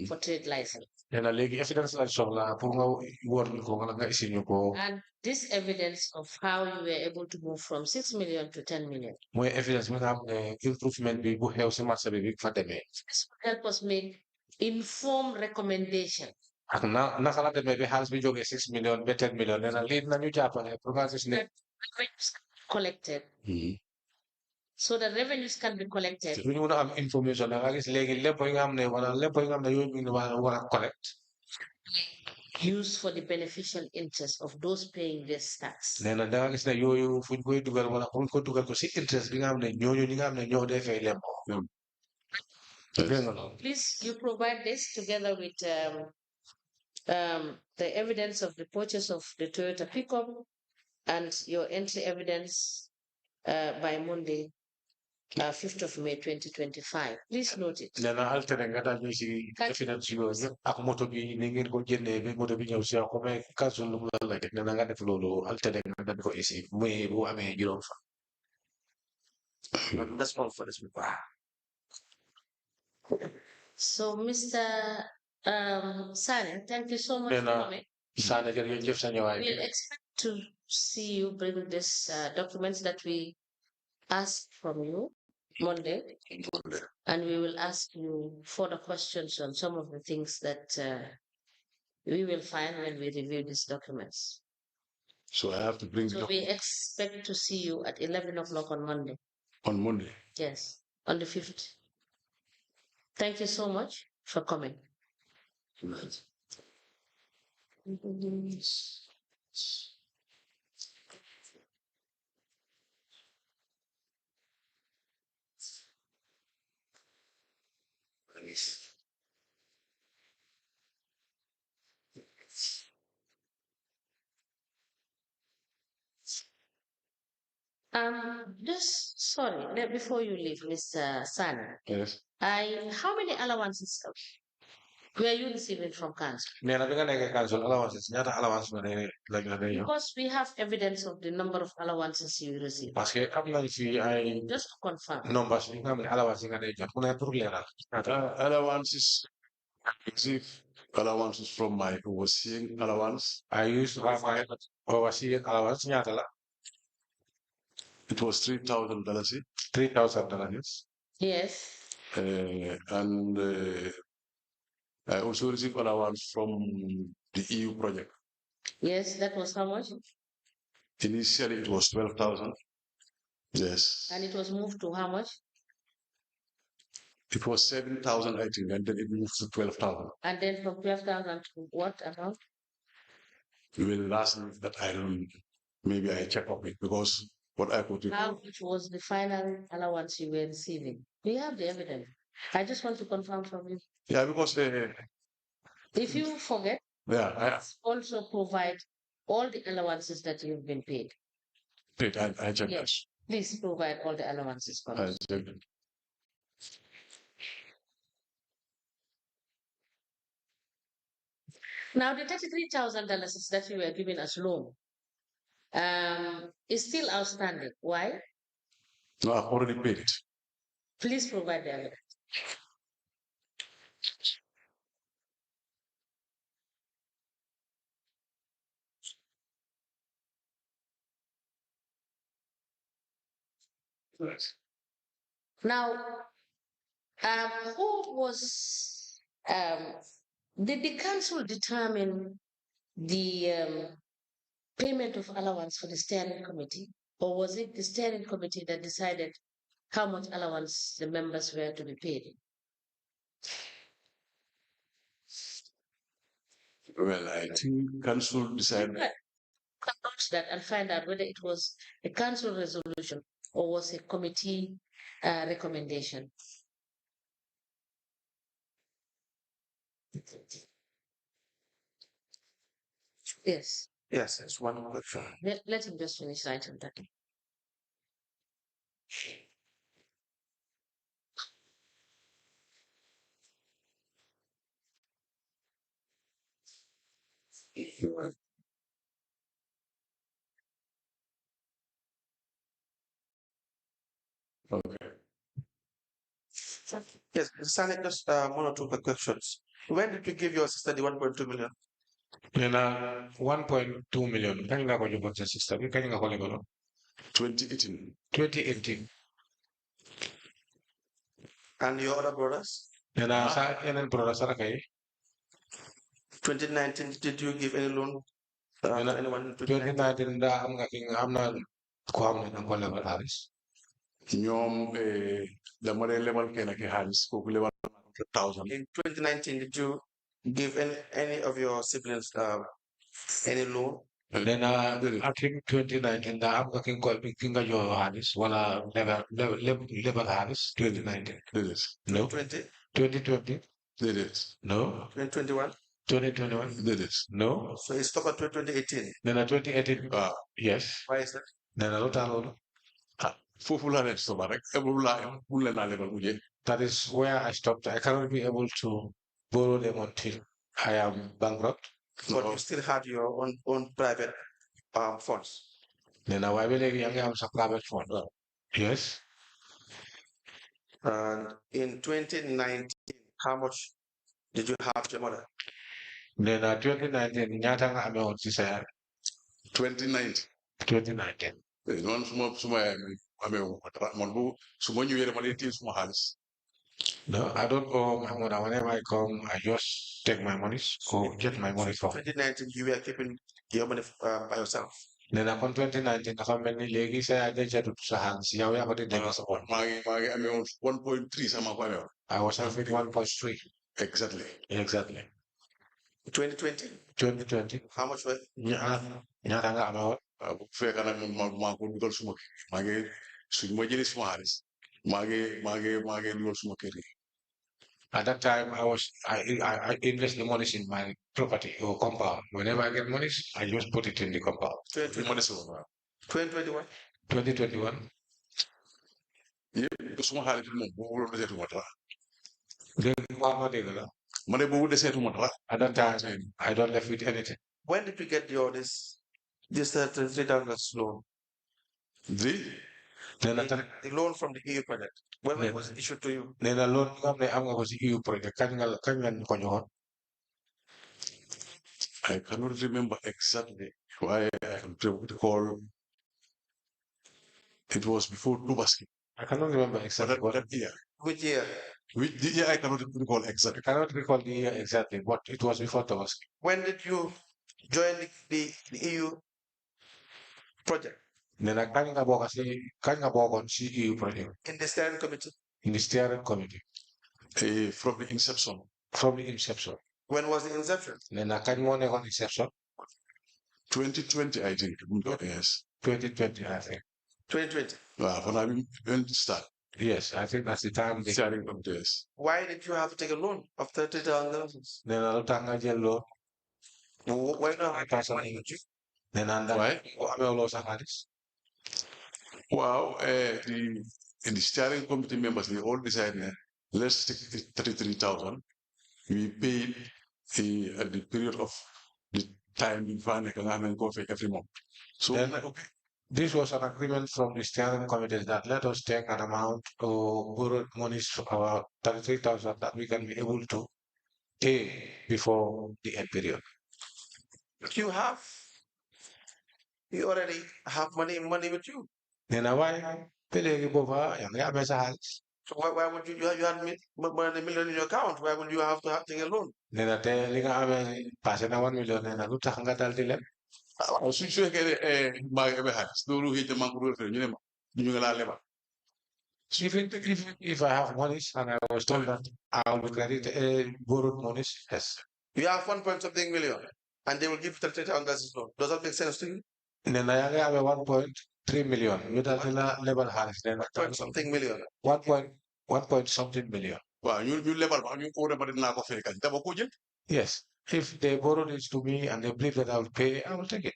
for trade license. nee na léegi evidence lañ soxla pour nga wóor ñu ko wala nga isi ñu ko And this evidence of how you were able to move from 6 million to 10 million. mooy evidence bi nga xam ne improvement bi bu xew si marché bi fa demee This will help us make informed recommendation. ak naka la demee bi xaalis bi jógee 6 million ba 10 million nee na lii nañu jàppale pour nga gis ne Revenues can be collected. So the revenues can be collected. lu ñu mën a am information da nga gis léegi lépp yi nga xam ne wala lépp yi nga xam ne yooyu ñu war a collect Used for the beneficial interest of those paying this tax. nee na da nga gis ne yooyu fuñ koy dugal wala fuñ ko dugal ko si interest bi nga xam ne ñooñu ñi nga xam ne ñoo dee fay lempo dégg nga loolu Please, you provide this together with the evidence of the purchase of the Toyota pickup and your entry evidence by Monday, 5th of May 2025. Please note it. nee na alterne nga daal ñu si evidence yooyu yëpp ak moto bi ni ngeen ko jëndee ba moto bi ñëw si ko mais kasu lu mu la lay def nee na nga def loolu alterne nga daal ko isi muy bu amee juróom fa That's all for this week. So, Mr. Sanneh, thank you so much for Then, coming. Sanneh jërëjëf sa ñëwaay We'll expect to see you bring this documents that we asked from you Monday, and we will ask you further questions on some of the things that we will find when we review these documents. So I have to bring So we expect to see you at 11 o'clock on Monday. on Monday. Yes, on the 5th. Thank you so much for coming. Just sorry, before you leave, Mr. Sanneh, Yes. how many allowances were you receiving from council? nee na bi nga nekkee council allowances ñaata allowance nga ne la yow Because we have evidence of the number of allowances you receive. parce que am nañ fi ay Just to confirm. numbers yi nga xam ne allowance yi nga day jot mu ne pour leeral Allowances. I receive allowances from my overseeing allowance. I used to have my overseeing allowance ñaata la It was $3,000. $3,000 Yes. And I also received allowance from the EU project. Yes, that was how much? Initially, it was 12,000. Yes. And it was moved to how much? It was 7,000, I think, and then it moved to 12,000. And then from 12,000 to what amount? Well, last that I don't, maybe I check up it because what I put it. How much was the final allowance you were receiving? Do you have the evidence? I just want to confirm from you. Yeah, because If you forget, yeah, also provide all the allowances that you've been paid. I checked Yes. Please provide all the allowances for that. us. I checked it. Now, the $33,000 that you were given as loan is still outstanding. Why? No, I've already paid it. Please provide the evidence. Now, who was did the council determine the payment of allowance for the steering committee, or was it the steering committee that decided how much allowance the members were to be paid? Well, I think council decided. Note that and find out whether it was a council resolution or was a committee recommendation. Yes. Yes, it's one question. Let him just finish writing that. Okay. Yes, Sanneh, just one or two quick questions. When did you give your sister the 1.2 million? Then 1.2 million. Kani nga ko jubot sa sister? Kani nga ko lego 2018. 2018. And your other brothers? Then sa yanan brother sa kay 2019, did you give any loan to anyone in 2019 da am nga king am na ko am na ko lego halis. ñoom dama dee lebal kenn ki xaalis kooku lebal 100,000. In 2019, did you give any of your siblings any loan? Then I think 2019 da am nga king ko king nga yo halis wala level halis 2019. Did it? No. 2020. Did it? No. 2021? 2021. Did it? No. So it's stuck at 2018. Then 2018. Yes. Why is that? Then I don't foofu la leen soba rek ebul la lebal mu jeex. That is where I stopped. I cannot be able to borrow them until I am bankrupt. But you still had your own private funds. Then I will have some private fund. Yes. And in 2019, how much did you have your mother? Then 2019, nyata nga amount is 2019. 2019. noonu suma amee man bu su ma ñëwee dama dee téye suma xaalis. No, I don't owe my mother. Whenever I come, I just take my money or get my money from. 2019, you were keeping your money by yourself. Then upon 2019, ako many legi say I did to sa hands. Yeah, we have to take us upon. maa ngi amee 1.3 sama ko amee. I was having 1.3. Exactly. 2020? 2020. How much were Nyata nga amount. bu fekkee nag maa ko dugal suma kër maa ngi suñ ma jëlee suma xaalis maa ngi dugal suma kër yi. At that time, I invest the money in my property or compound. Whenever I get money, I just put it in the compound. 2021? 2021. yëpp suma xaalis moom boobu deseetuma dara. Dégg ma ne boobu deseetuma dara. At that time, I don't left with anything. When did you get this 3,000 loan? The loan from the EU project. When was it issued to you? The loan from the EU project. I cannot remember exactly why I recall. It was before Tubaski. I cannot remember exactly But that year. Which year? Which the year I cannot recall exactly. I cannot recall the year exactly, but it was before Thomas. When did you join the EU project? Nena kanga boka si EU project In the steering committee? in the steering committee From the inception. from the inception. When was the inception? Nena kanya mo on inception 2020, I think. Yes. 2020, I think. 2020. When I when to start. Yes, I think that's the time. Steering committee, yes. Why did you have to take a loan of 30,000? Nena lutanga jello. Why not? Nena Why? ame sa halis. Wow, in the steering committee members, they all decided, let's take 33,000. We paid at the period of the time we find every month. So, Then, this was an agreement from the steering committee that let us take an amount of borrowed monies of about 33,000 that we can be able to pay before the end period. You already have money with you. Then why pelegi bova yang ya besa halis. So why would you had more than $1 million in your account? Why would you have to take a loan? Then ate linga ame pase na 1 million na luta hanga dal dilem. suñ su fekkee maa ngi amee xaalis loolu xëy na maa ngi ko doon ñu ne ma ñu ngi laa lebal. If I have monies and I was told that I will be credited borrowed monies, yes. You have 1 point something million and they will give 30,000 as loan. Does that make sense to you? Then I have 1.3 million. You don't level halis. Then 1 point something million. 1 point something million. waaw ñu lebal ma ñu ko lebal dinaa ko fay kañ dama ko jël. Yes. If they borrow this to me and they believe that I will pay, I will take it.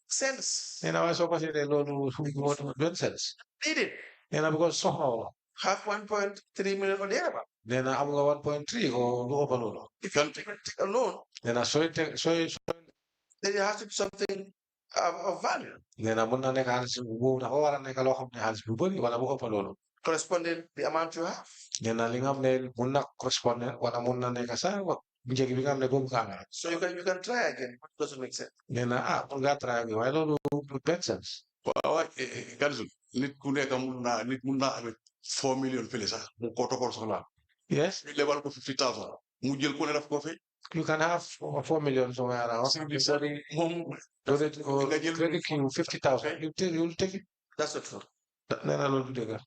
Sense. And I was supposed to say the loan will sense. Need it. And because somehow Have 1.3 million for the other. then I'm going 1.3 or over loan. If you take a loan, Then I saw it then it has to be something of value. then I'm gonna make hands move na wala na kalo xam ne hands bu bari wala bu ëpp loolu. Corresponding the amount you have. Then na li nga xam ne mun na correspond wala mun na nekk sa njëg bi nga xam ne boobu ka amee. So you can try again. It doesn't make sense. Then mun nga try again waaye loolu du make sense. waaw Galzul nit ku nekk mun naa amee 4 million fële sax mu ko toppal soxla. Yes, ñu lebal ko 50,000 mu jël ku ne daf ko fay. you can have 4 million somewhere around. moom Credit or credit you 50,000. You'll take it. That's not true. Nee na loolu du dëgg.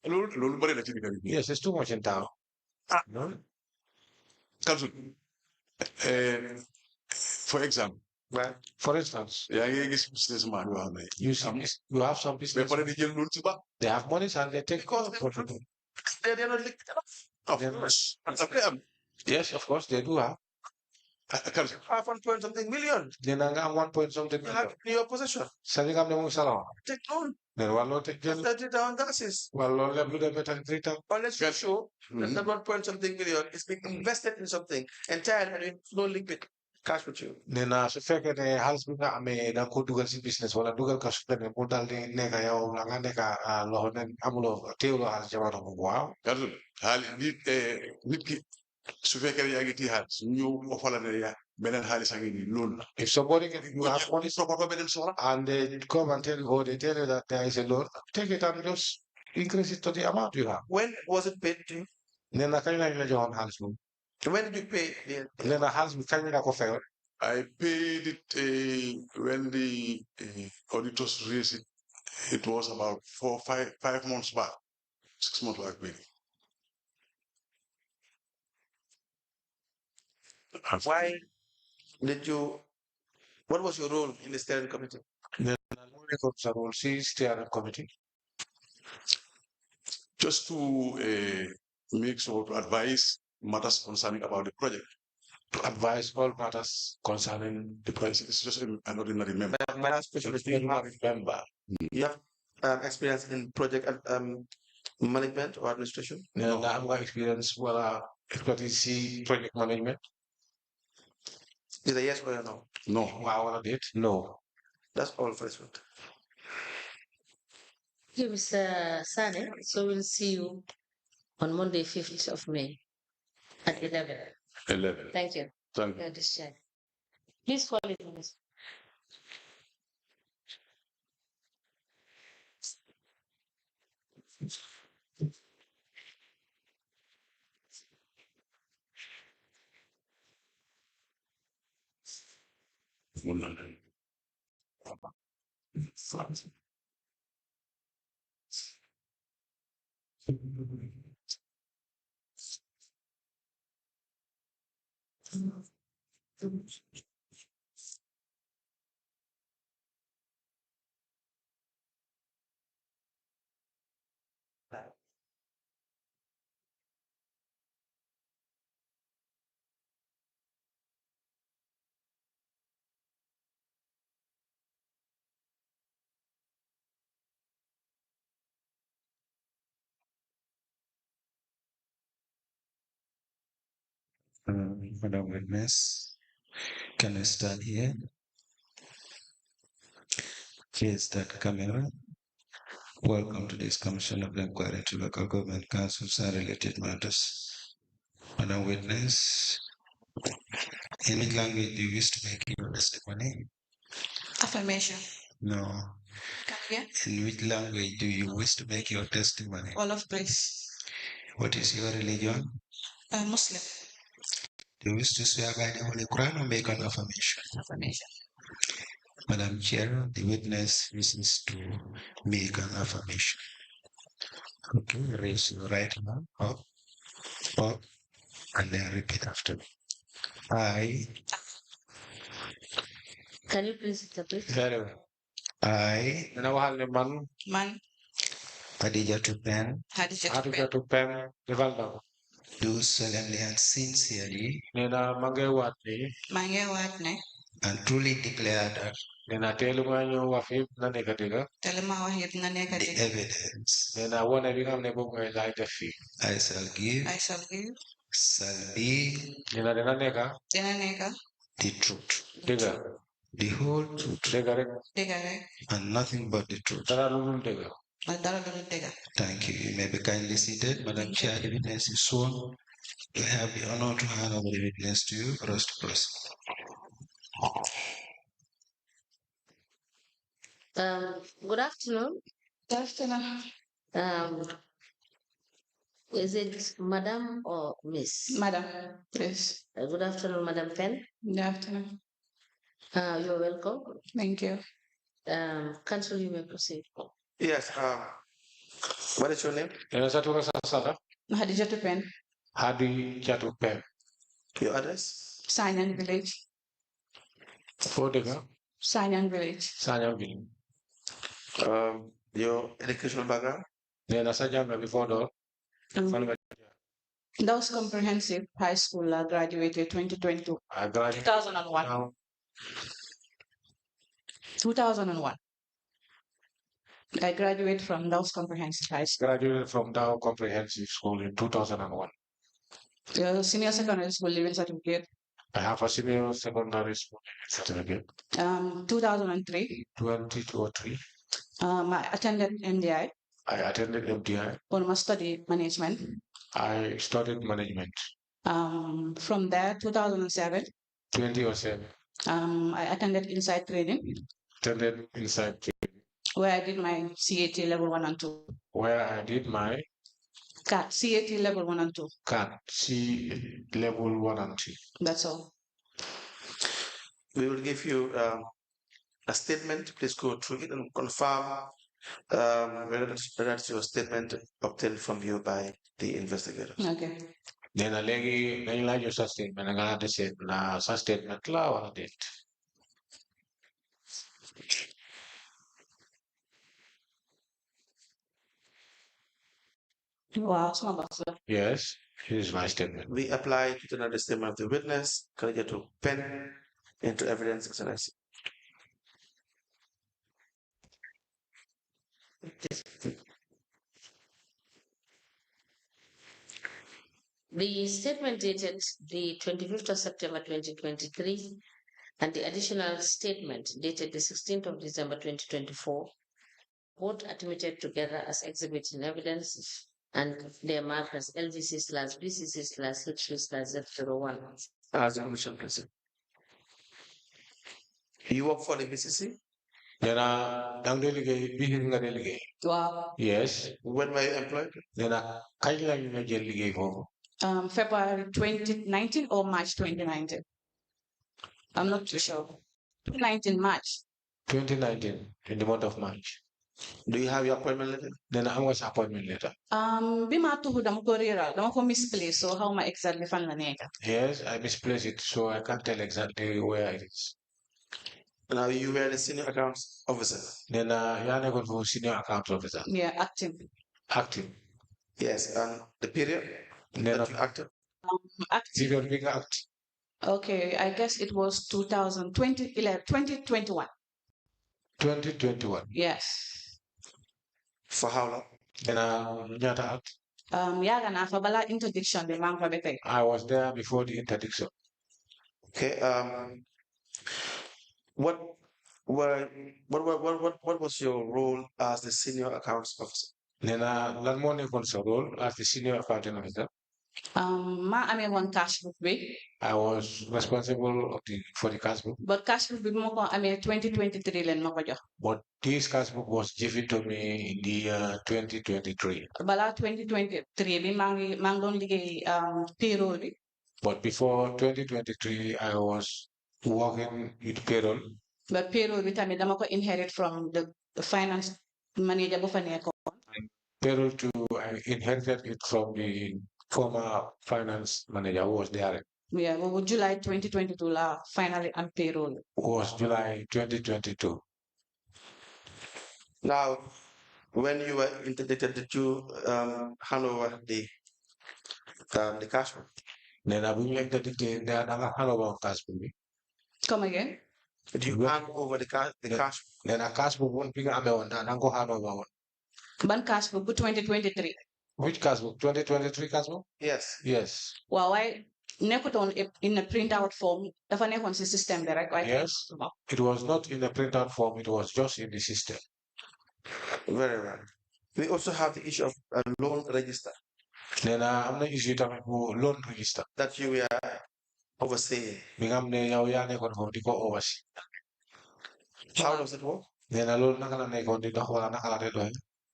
loolu bëri na ci diggante bi. Yes, it's too much in town. No? Galzul for example. Right. For instance, yaa ngi gis businessman yoo xam ne. you have some mais business. pare di jël loolu ci ba. They have money and they take Because profit. they're not liquid enough. of Then- course. dafay am. Yes, of course they do have. Galzul Have 1 point something million. Then I got 1 point something. You have in your possession. Sabi nga mo salon. Take loan. Then walo take jël. 30,000. Walo level de betan 3,000. Unless you show that 1 point something million is being invested in something entirely and with no liquid cash with you. Nena su fekkee ne xaalis bi nga amee da nga ko dugal si business wala dugal ka su demee mu dal di nekk yow la nga nekk loxo ne amuloo teewloo xaalis jamono boobu waaw. Galzul xaalis nit ki su fekkee ne yaa ngi téye xaalis ñëw ofala ne yaa beneen xaalis a ngi nii loolu la. If somebody get you have money soo ko beneen soxla. and they come and tell you or they tell you that there is a loan, take it and just increase it to the amount you have. When was it paid to you? Nena kañ lañ la joxoon xaalis boobu. When did you pay the Nena xaalis bi kañ la ko fayoon. I paid it when the auditors raised it. It was about 5 months back, 6 months back, maybe. why did you what was your role in the steering committee? Nena moo nekkoon sa rôle si steering committee. Just to make sure to advise matters concerning about the project. To advise all matters concerning the project. It's just an ordinary member. My last question is, Remember, you have experience in project management or administration? Nena am nga experience wala expertise si project management. Is a yes or a no? No. Waaw wala déet? No. That's all for this one. Okay, Mr. Sanneh, so we'll see you on Monday, 5th of May at 11. 11. Thank you. Thank you. Your discharge. Please call it, Miss. Madam Witness, can you stand here? Face that camera. Welcome to this Commission of Inquiry into Local Government Councils and related matters. Madam Witness, in which language do you wish to make your testimony? Affirmation. No. Can you hear? In which language do you wish to make your testimony? All of praise. What is your religion? Muslim. Do you wish to swear by the Holy Quran or make an affirmation? Affirmation. Madam Chair, the witness wishes to make an affirmation. Okay, raise your right hand up, and then repeat after me. I. Can you please interpret? Very well. I. Man. Haddijatou Pen. Haddijatou Pen. Do solemnly and sincerely. Nena mangewati. Mangewatne. And truly declare that. Nena telumanyo wafib na negativa. Telema wahib na The negative. evidence. Nena wana bigam nebo like the fee. I shall give. Shall be. Nena nega. The truth. Diga. The whole truth. Digare. And nothing but the truth. Diga. Thank you. You may be kindly seated. Madam Chair, the witness is sworn. To have the honor to hand over the witness to you. For us to proceed. Good afternoon. Good afternoon. Is it Madam or Miss? Madam, please. Good afternoon, Madam Pen. Good afternoon. You're welcome. Thank you. Council, you may proceed. Yes. What is your name? Haddijatou Pen. Haddijatou Pen. Your address? Sanyan Village. Fodega. Sanyan Village. Sanyan Village. Your educational background? Nena sajanga before though. That was comprehensive high school. I graduated 2022. I graduated 2001. 2001. I graduated from Dawes Comprehensive High School. Graduated from Dow Comprehensive School in 2001. Senior secondary school living certificate. I have a senior secondary school certificate. 2003. 2003. I attended MDI. I attended MDI. On my study management. I studied management. From there, 2007. 2007. I attended Inside Training. Attended Inside Training. Where I did my CAT level 1 and 2. Where I did my CAT level 1 and 2. CAT C level 1 and 2. That's all. We will give you a statement. Please go through it and confirm whether that's your statement obtained from you by the investigator. Okay. Then a legi nañ la jox sa statement nga de set na sa statement la wala det. Wow, yes, here's my statement. We apply to the statement of the witness, Haddijatou Pen, into evidence, Excellency. The statement dated the 25th of September 2023 and the additional statement dated the 16th of December 2024, both admitted together as exhibiting evidence and their marked as LVC/BCC/HV/Z01. As the Commission President. You work for the BCC? Wow. Yes. When were you employed? February 2019 or March 2019. I'm not too sure. 2019 March. 2019, in the month of March. Do you have your appointment letter? Then I was appointment letter. Bima tuhu dama ko riral, dama ko misplace, so how ma exactly fan la neka? Yes, I misplaced it, so I can't tell exactly where it is. Now you were the senior accounts officer. Then I go for senior account officer. Yeah, active. Active. Yes, and the period Then that you acted? Active. period being act. Okay, I guess it was 2021. 2021. Yes. For how long? Then Nyata act. Yaga na fabala interdiction de mang fabete. I was there before the interdiction. Okay. What what was your role as the senior accounts officer? Then lan mo nekon sa role as the senior accounting officer. Ma ame one cash book be. I was responsible for the cash book. But cash book be mo ko ame 2023 len mako jox. But this cash book was given to me in the year 2023. Bala 2023 bi mang don liggéey payroll bi. But before 2023, I was working with payroll. But payroll bi tamit dama ko inherit from the finance manager bu fa nekkoon. Payroll too, I inherited it from the former finance manager who was there. Yeah, well, July 2022 la finally on payroll. Was July 2022. Now, when you were interdicted, did you hand over the cash book? Then I will make the detail that I hand over cash book. Come again? Did you hand over the cash? Then a cash book won't be on that and go hand over one. Ban cash book 2023. Which cash book? 2023 cash book? Yes. Yes. Well, I nekkut on in a printout form. Dafa nekkoon si system bi rek. Yes. It was not in a printout form. It was just in the system. Very well. We also have the issue of a loan register. Then I'm not issue to loan register. That you were overseeing. Oversee. How does it work? Then alone nakala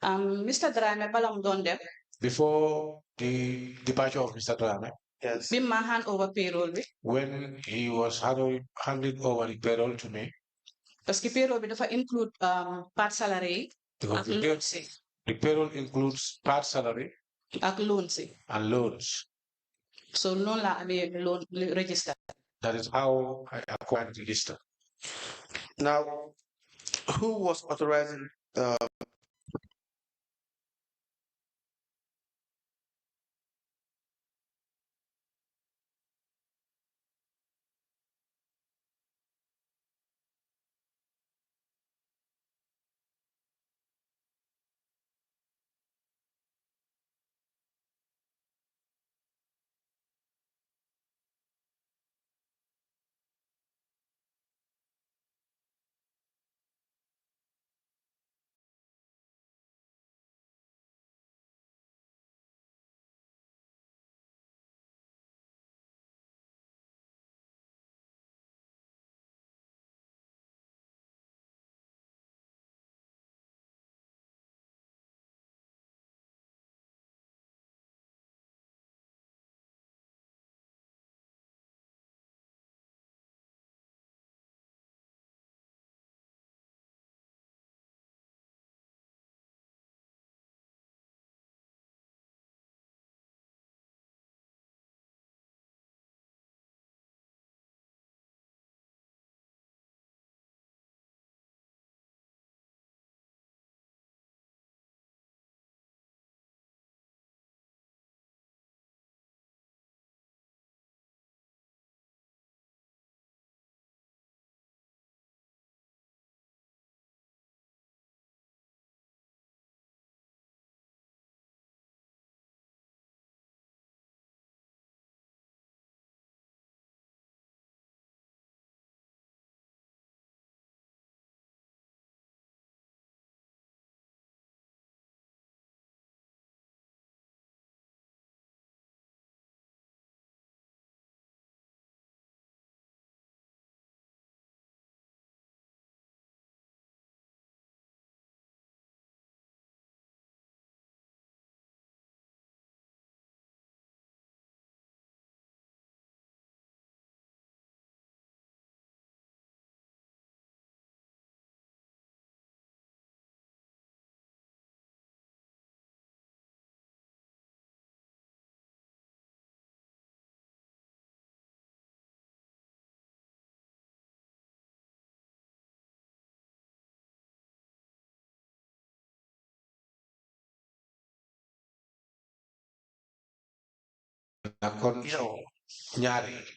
Mr. Drame balam don dem. Before the departure of Mr. Drame. Yes. Bim ma hand over payroll bi. When he was handing over the payroll to me. Parce que payroll bi dafa include part salary. Because the payroll includes part salary. Ak loan si. And loans. So loan la ame loan register. That is how I acquired the register. Now, who was authorizing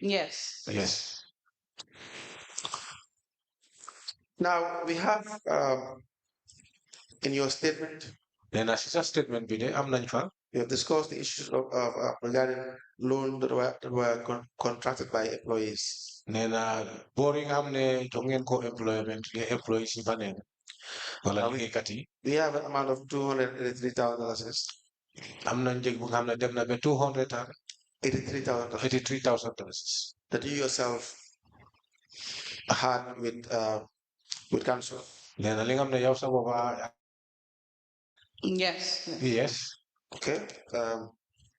Yes. Yes. Now we have in your statement. Then as a statement, you have discussed the issues of regarding loans that were contracted by employees. Nena boring amne jongen ko employment employees ibanen. Wala We have an amount of $283,000. Amna njeg bu xamne dem na be $283,000. $83,000 that you yourself had with council. Nena li ngamne yow sa boba. Yes. Yes. Okay.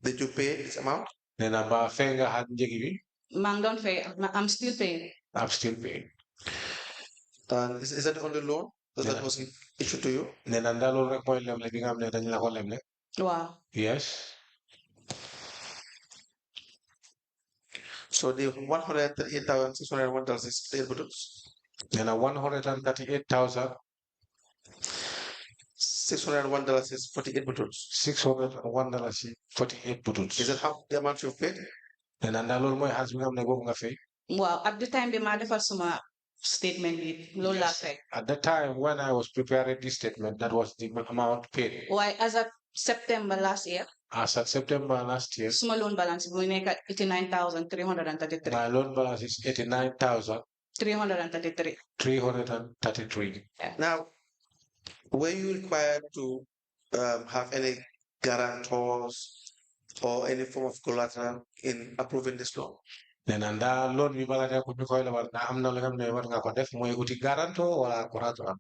Did you pay this amount? Nena ba fenga had njegi bi? Man, don't pay. I'm still paying. I'm still paying. Is that the only loan that was issued to you? Nena ndalo rek moy lemle bi nga xamne dañ la ko lemle. Wow. Yes. So the $138,601 is $48. Nena $138,601 is $48. $601 is $48. Is that how the amount you've paid? Nena ndalo moy has bi nga xamne bobu nga fay. Wow. At the time, the man defar suma statement with loan Yes. At the time when I was preparing this statement, that was the amount paid. Why, as of September last year? As of September last year, Suma loan balance is 89,333. my loan balance is 333. 333. Yeah. Now, were you required to have any guarantors or any form of collateral in approving this loan? Then anda loan bi bala ne ko mi koy la war na am na li nga ne war nga ko def moy uti garanto wala collateral.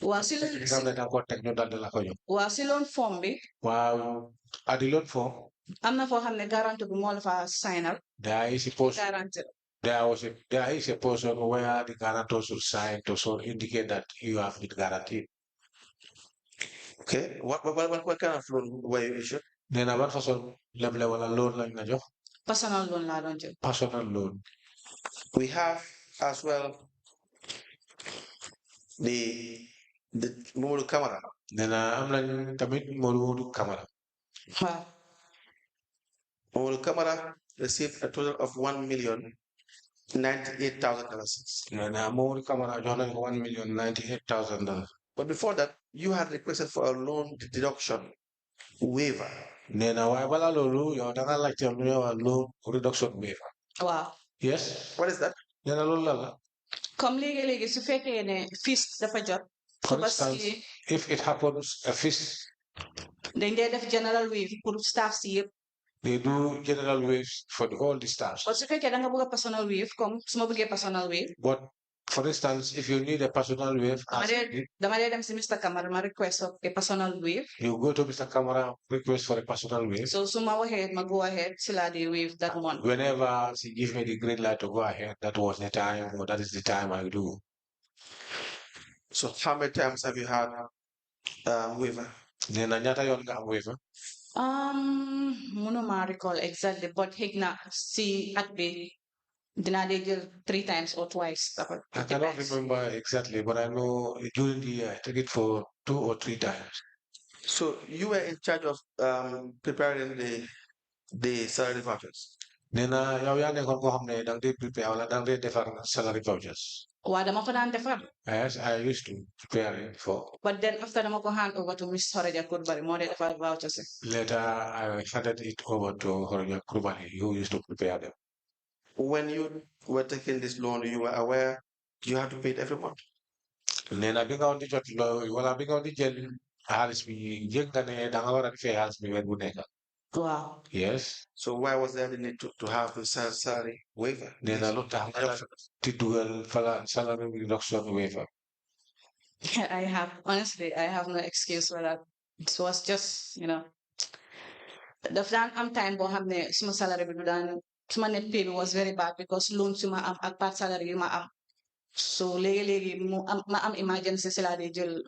Wa si loan Nga ne da ko tek ñu dal la ko ñu. Wa si loan form bi. Waaw adi loan form. Am na fo xamne garanto bi mo la fa sign up. There is supposed Guarantee. there is a person where the guarantor should sign to so indicate that you have it guaranteed. Okay. What kind of loan were you issued? Then what façon leble wala loan lañ la jox? Personal loan la don jël. Personal loan. We have as well the Modu Camara. Then am nañ tamit Modu Camara. Wow. Modu Camara received a total of $1,098,000. Then Modu Camara jox nañ ko $1,098,000. But before that, you had requested for a loan deduction waiver. Nena waaye bala loolu yow da nga laajte lu ñuy wax loan reduction waiver. Wow. Yes. What is that? Nena loolu la la. Comme léegi su fekkee ne fees dafa jot. For instance, if it happens a fees. Dañ dee def general waive pour staff si yëpp. They do general waves for all the staffs. But su fekkee da nga bëgg a personal waive comme su ma bëggee personal waive. But for instance, if you need a personal waive, dama dee dem si Mr. Camara ma request a personal waive. You go to Mr. Camara, request for a personal waive. So su ma waxee ma go ahead si laa di waive that one. Whenever she give me the green light to go ahead, that was the time, or that is the time I do. So how many times have you had waiver? Then anyata yon nga waiver. Mënuma recall exactly, but xëy na si at bi dinaa dee jël 3 times or twice. I cannot remember exactly, but I know during the year I took it for 2 or 3 times. So you were in charge of preparing the salary vouchers. Nena yow yaa nekkoon koo xam ne dang dee prepare wala dang dee defar salary vouchers. Waa dama ko daan defar. Yes, I used to prepare it before. But then after dama ko hand over to Miss Horaja Kurbari, moo dee defar vouchers. Later, I handed it over to Horaja Kurbari, who used to prepare them. When you were taking this loan, you were aware you have to pay it every month. Nena bi nga on di jot lo wala bi nga on di jël xaalis bi yëg nga ne da nga war a fay xaalis bi weer bu nekk. Wow. Yes. So why was there the need to have the salary waiver? Nena lu tax nga ti dugal salary reduction waiver. Honestly, I have no excuse for that. It was just, the am time boo xam ne suma salary bi du daan suma net pay bi was very bad because loan suma am ak part salary yu ma am. So léegi ma am emergency si laa dee jël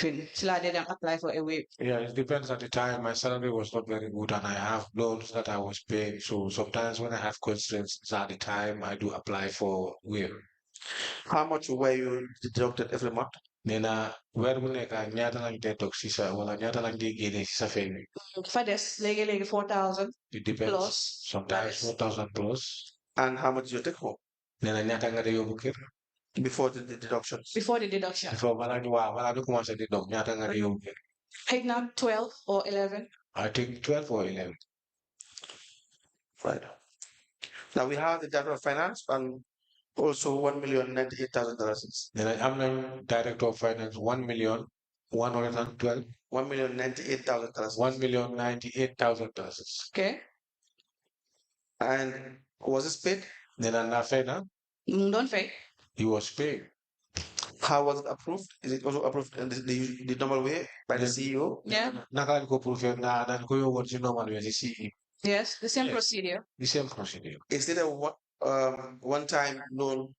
dem apply for a waiver. Yeah, it depends at the time. My salary was not very good and I have loans that I was paying. So sometimes when I have constraints at the time, I do apply for waiver. How much were you deducted every month? Nena weer bu nekk ñaata lañ dee toog si sa wala ñaata lañ dee génne si sa fay bi. For this, legi 4,000 It depends. plus. Sometimes 4,000 plus. And how much do you take home Nena ñaata nga dee yóbbu kër. before the deductions? Before the deduction. Before balaa ñu commencé di dog ñaata nga dee yóbbu kër. Right now, 12 or 11. I think 12 or 11. Right. Now we have the director of finance and also $1,098,000. Nena am nañ director of finance 1,112. $1,098,000. $1,098,000. Okay. And was this paid? Nena na fay na. Don't pay. He was paid. How was it approved? Is it also approved in the normal way by the CEO? Yeah. Naka lañ ko prouvé na dañ ko yóbbu ci normal way ci CEO. Yes, the same Yes. procedure. The same procedure. Is it a one-time loan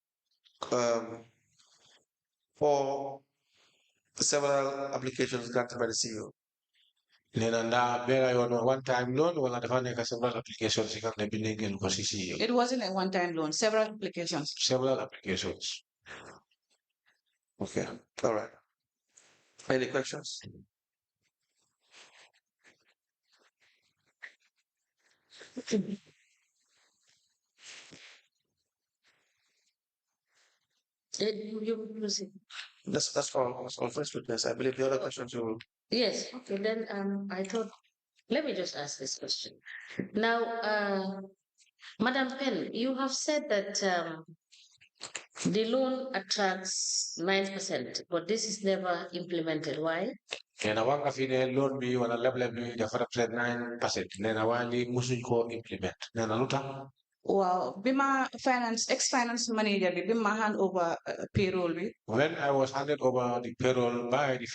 for several applications granted by the CEO? Nena nda bera yoon one time loan wala dafa nekk several applications yi nga xam ne bind ngeen ko ci CEO. It wasn't a one-time loan, several applications. Several applications. Okay. All right. Any questions? That's all. That's all first witness. I believe the other questions you will. Yes. Okay. Then I thought, let me just ask this question. Now, Madam Penn, you have said that the loan attracts 9%, but this is never implemented. Why? Nena wanga fi ne loan bi wala leble bi dafa represent 9%. Nena wali musuñ ko implement. Nena lu tax? Wow, Bima finance, ex-finance manager, Bima hand over payroll. When I was handed over the payroll by the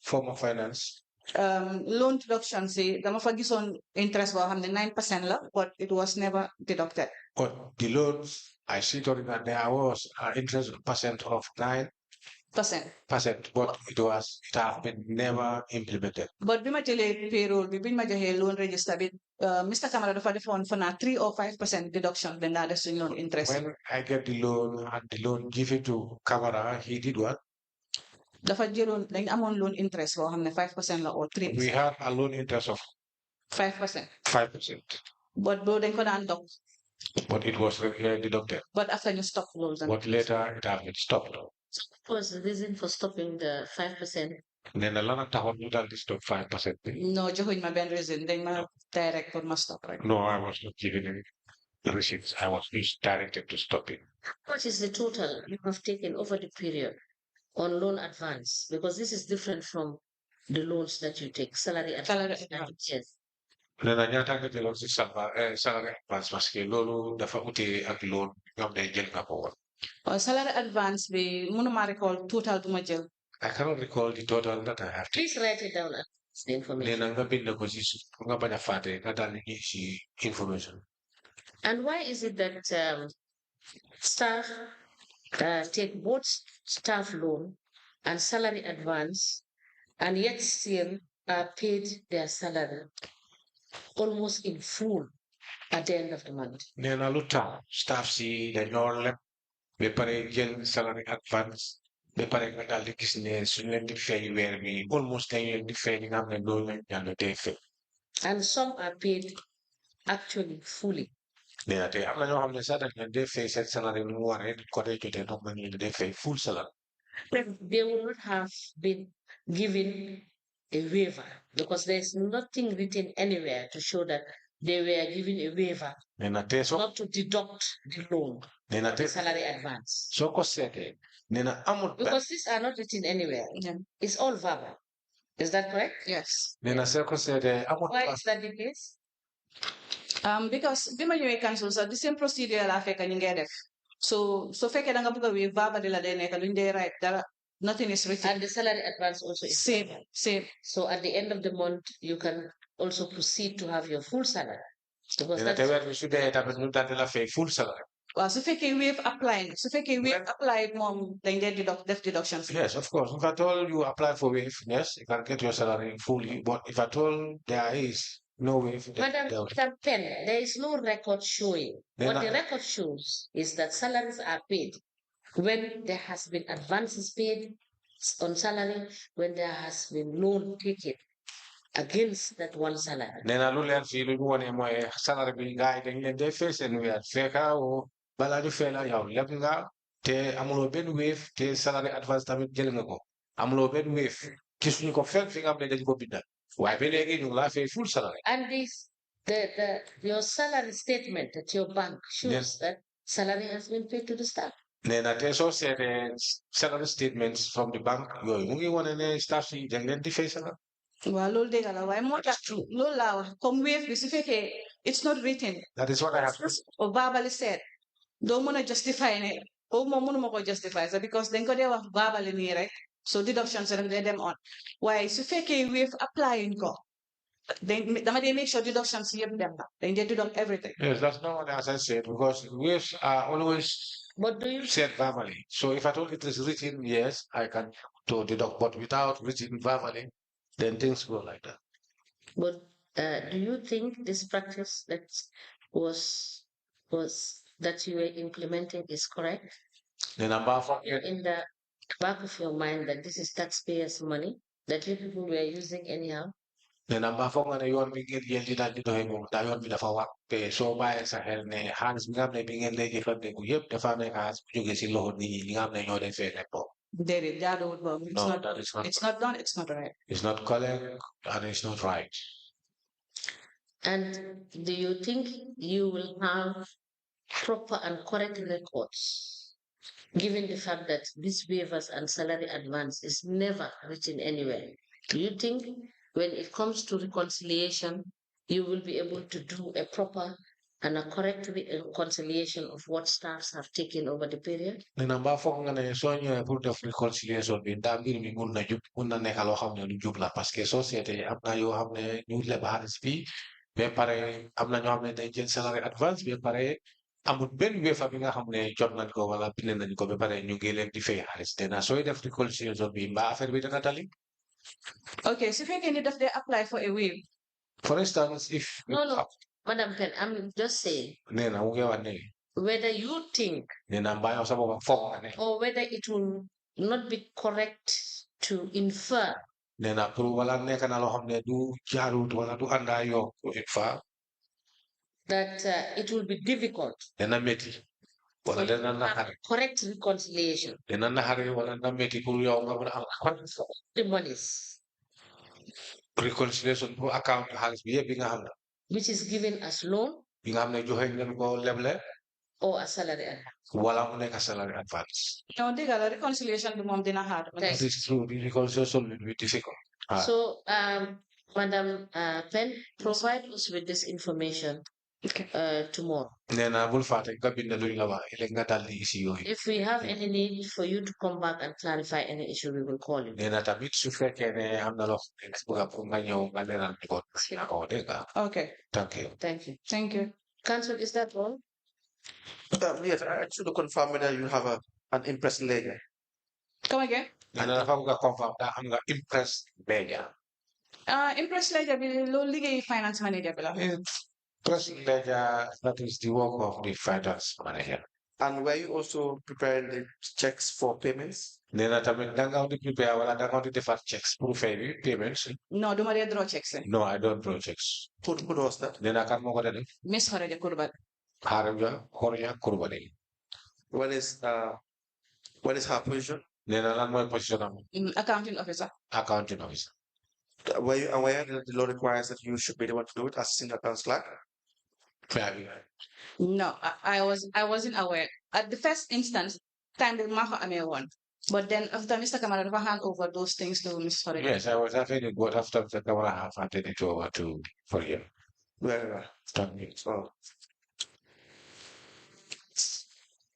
former finance, loan deduction, say, dama fa gisoon interest boo xam ne 9% la, but it was never deducted. but the loans, I see that there was interest percent of 9%, but it have been never implemented. But bima jëlee payroll bi biñ ma joxee loan register bi Mr. Camara dafa defoon for 3 or 5% deduction then that is loan interest. When I get the loan and the loan given to Camara, he did what? Dafa jëloon dañ amoon loan interest boo xam ne 5% la or 3%. We had a loan interest of 5%. 5%. But boo dañ ko daan dog. But it was deducted. But after you stop loans. But later it has been stopped. What was the reason for stopping the 5%? Then the loan taxoon ñu daal di stop 5%. No, joxuñ ma benn reason dañ ma direct pour ma stop rek. No, I was not given any receipts. I was just directed to stop it. What is the total you have taken over the period on loan advance? Because this is different from the loans that you take, salary advance. Yes. Nena ñaata nga jëloon si salary advance parce que loolu dafa ute ak loan nga xam ne jël nga ko woon. Salary advance bi mënuma recall total bu ma jël. I cannot recall the total that I have. Please write it down. The information. Nena nga bind ko si nga bañ a fàtte nga daal di si information. And why is it that staff take both staff loan and salary advance and yet still are paid their salary almost in full at the end of the month? Nena lu tax staff si dañoo leb ba pare jël salary advance ba pare nga daal di gis ne suñ leen di fay weer bi almost dañ leen di fay li nga xam ne loolu lañ jàng tey fay. And some are paid actually fully. Nena te am na ñoo xam ne sax dañ leen di fay seen salary nu mu waree ko dee jotee ndox ma ñu leen di fay full salary. They would not have been given a waiver because there's nothing written anywhere to show that they were given a waiver Nena te so not to deduct the loan, nena te the salary advance. soo ko seetee nena amul Because these are not written anywhere. Yeah. It's all verbal. Is that correct? Yes. nena soo ko seetee amul Why is that the case? Because bima ñëwee council sax the same procedure la fekk ñu ngay def. So fekkee da nga bëgg a wéy verbally la day nekk luñ dee write dara nothing is written. And the salary advance also is Same. So at the end of the month, you can also proceed to have your full salary. Because nena te that's weer bi su dee tamit ñu daal di la fay full salary. Waaw su fekkee wave apply moom dañ dee def deductions. Yes, of course. If at all you apply for waive, yes, you can get your salary fully. But if at all there is no waive, then Madam Penn, there is no record showing. What the record shows is that salaries are paid when there has been advances paid on salary when there has been loan taken against that one salary. Nena lu leen fii lu ñu wone mooy salary bi gars yi dañ leen dee fay seen weer fekka o balaa ñu fay la yow leb nga te amuloo benn wéef te salary advance tamit jël nga ko amuloo benn wéef ci suñu ko fekk fi nga xam ne dañ ko bindal waaye ba léegi ñu ngi laa fay full salary. And this, your salary statement at your bank shows that salary has been paid to the staff. Nena te soo seetee salary statements from the bank yooyu mu ngi wane ne staff yi dañ leen di fay salary. Well, loolu dëgg la waaye moo tax loolu laa wax comme wéef bi su fekkee it's not written. That is what I have. Or verbally said. Doo mën a justify ne boobu moom mënuma ko justify sax because dañ ko dee wax verbally nii rek so deductions rek dee dem on waaye su fekkee wéef applying ko dama dee make sure deductions yëpp dem na dañ dee deduct everything. Yes, that's not what I said because waves are always said verbally. So if at all it is written, yes, I can to deduct, but without written verbally, then things go like that. But do you think this practice that was that you were implementing is correct? The number for in the back of your mind that this is taxpayers' money that you people were using anyhow? The number for when you want to get yelled at the door, that you want me to follow up. So by as a hell, hands me up, they begin lady from the yep, the family has you get see low the am they know they fail like There is that old one. It's no, not, that is not. It's not done. It's not right. It's not correct and it's not right. And do you think you will have proper and correct records, given the fact that these waivers and salary advance is never written anywhere? Do you think when it comes to reconciliation, you will be able to do a proper and a correct reconciliation of what staffs have taken over the period? The number for ngane so ñu pour def reconciliation bi da mbir mi mun na jub mun na nekk loo xam ne lu jub la parce que société am na yoo xam ne ñu leb xaalis bi ba pare am na ñoo xam ne dañ jël salary advance ba pare amul benn weefa bi nga xam ne jot nañ ko wala bind nañ ko ba pare ñu ngi leen di fay xaalis te na sooy def reconciliation bi mbaa affaire bi dana tali. Okay, so if you can def they apply for a waive. For instance, if no, Madam Pen, I'm just saying. Whether you think or whether it will not be correct to infer that it will be difficult for you to have correct reconciliation. The monies. Reconciliation account has which is given as loan or a salary advance. No, they got a reconciliation the mom didn't have. This is true. The reconciliation will be difficult. So, Madam Pen, provide us with this information tomorrow. If we have any need for you to come back and clarify any issue, we will call you. Okay. Thank you. Thank you. Thank you. Council, is that all? Yes, I should confirm whether you have an impressed ledger. Come again? And I have confirm that I'm going to impress ledger. Impress ledger will low legal finance manager. Impress ledger, that is the work of the finance manager. And were you also preparing the checks for payments? Then I don't prepare well, I don't defer checks for payments. No, don't worry, draw checks. No, I don't draw checks. Who was that? Then I can't go there. Miss Horaja Kurbat. Horaja Kurbani. What is her position? Then I learn my position. Accounting officer. Accounting officer. Were you aware that the law requires that you should be the one to do it as senior accounts clerk? No, I wasn't aware. At the first instance, time the Maha Ame one. But then after Mr. Kamara hand over those things to Ms. Horaja. Yes, I was having it, but after Mr. Kamara have handed it over to for you. Very well. Thank you. Oh.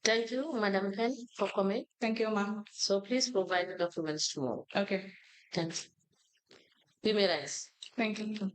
Thank you, Madam Pen, for coming. Thank you, ma'am. So please provide the documents tomorrow. Okay. Thanks. We may rise. Thank you.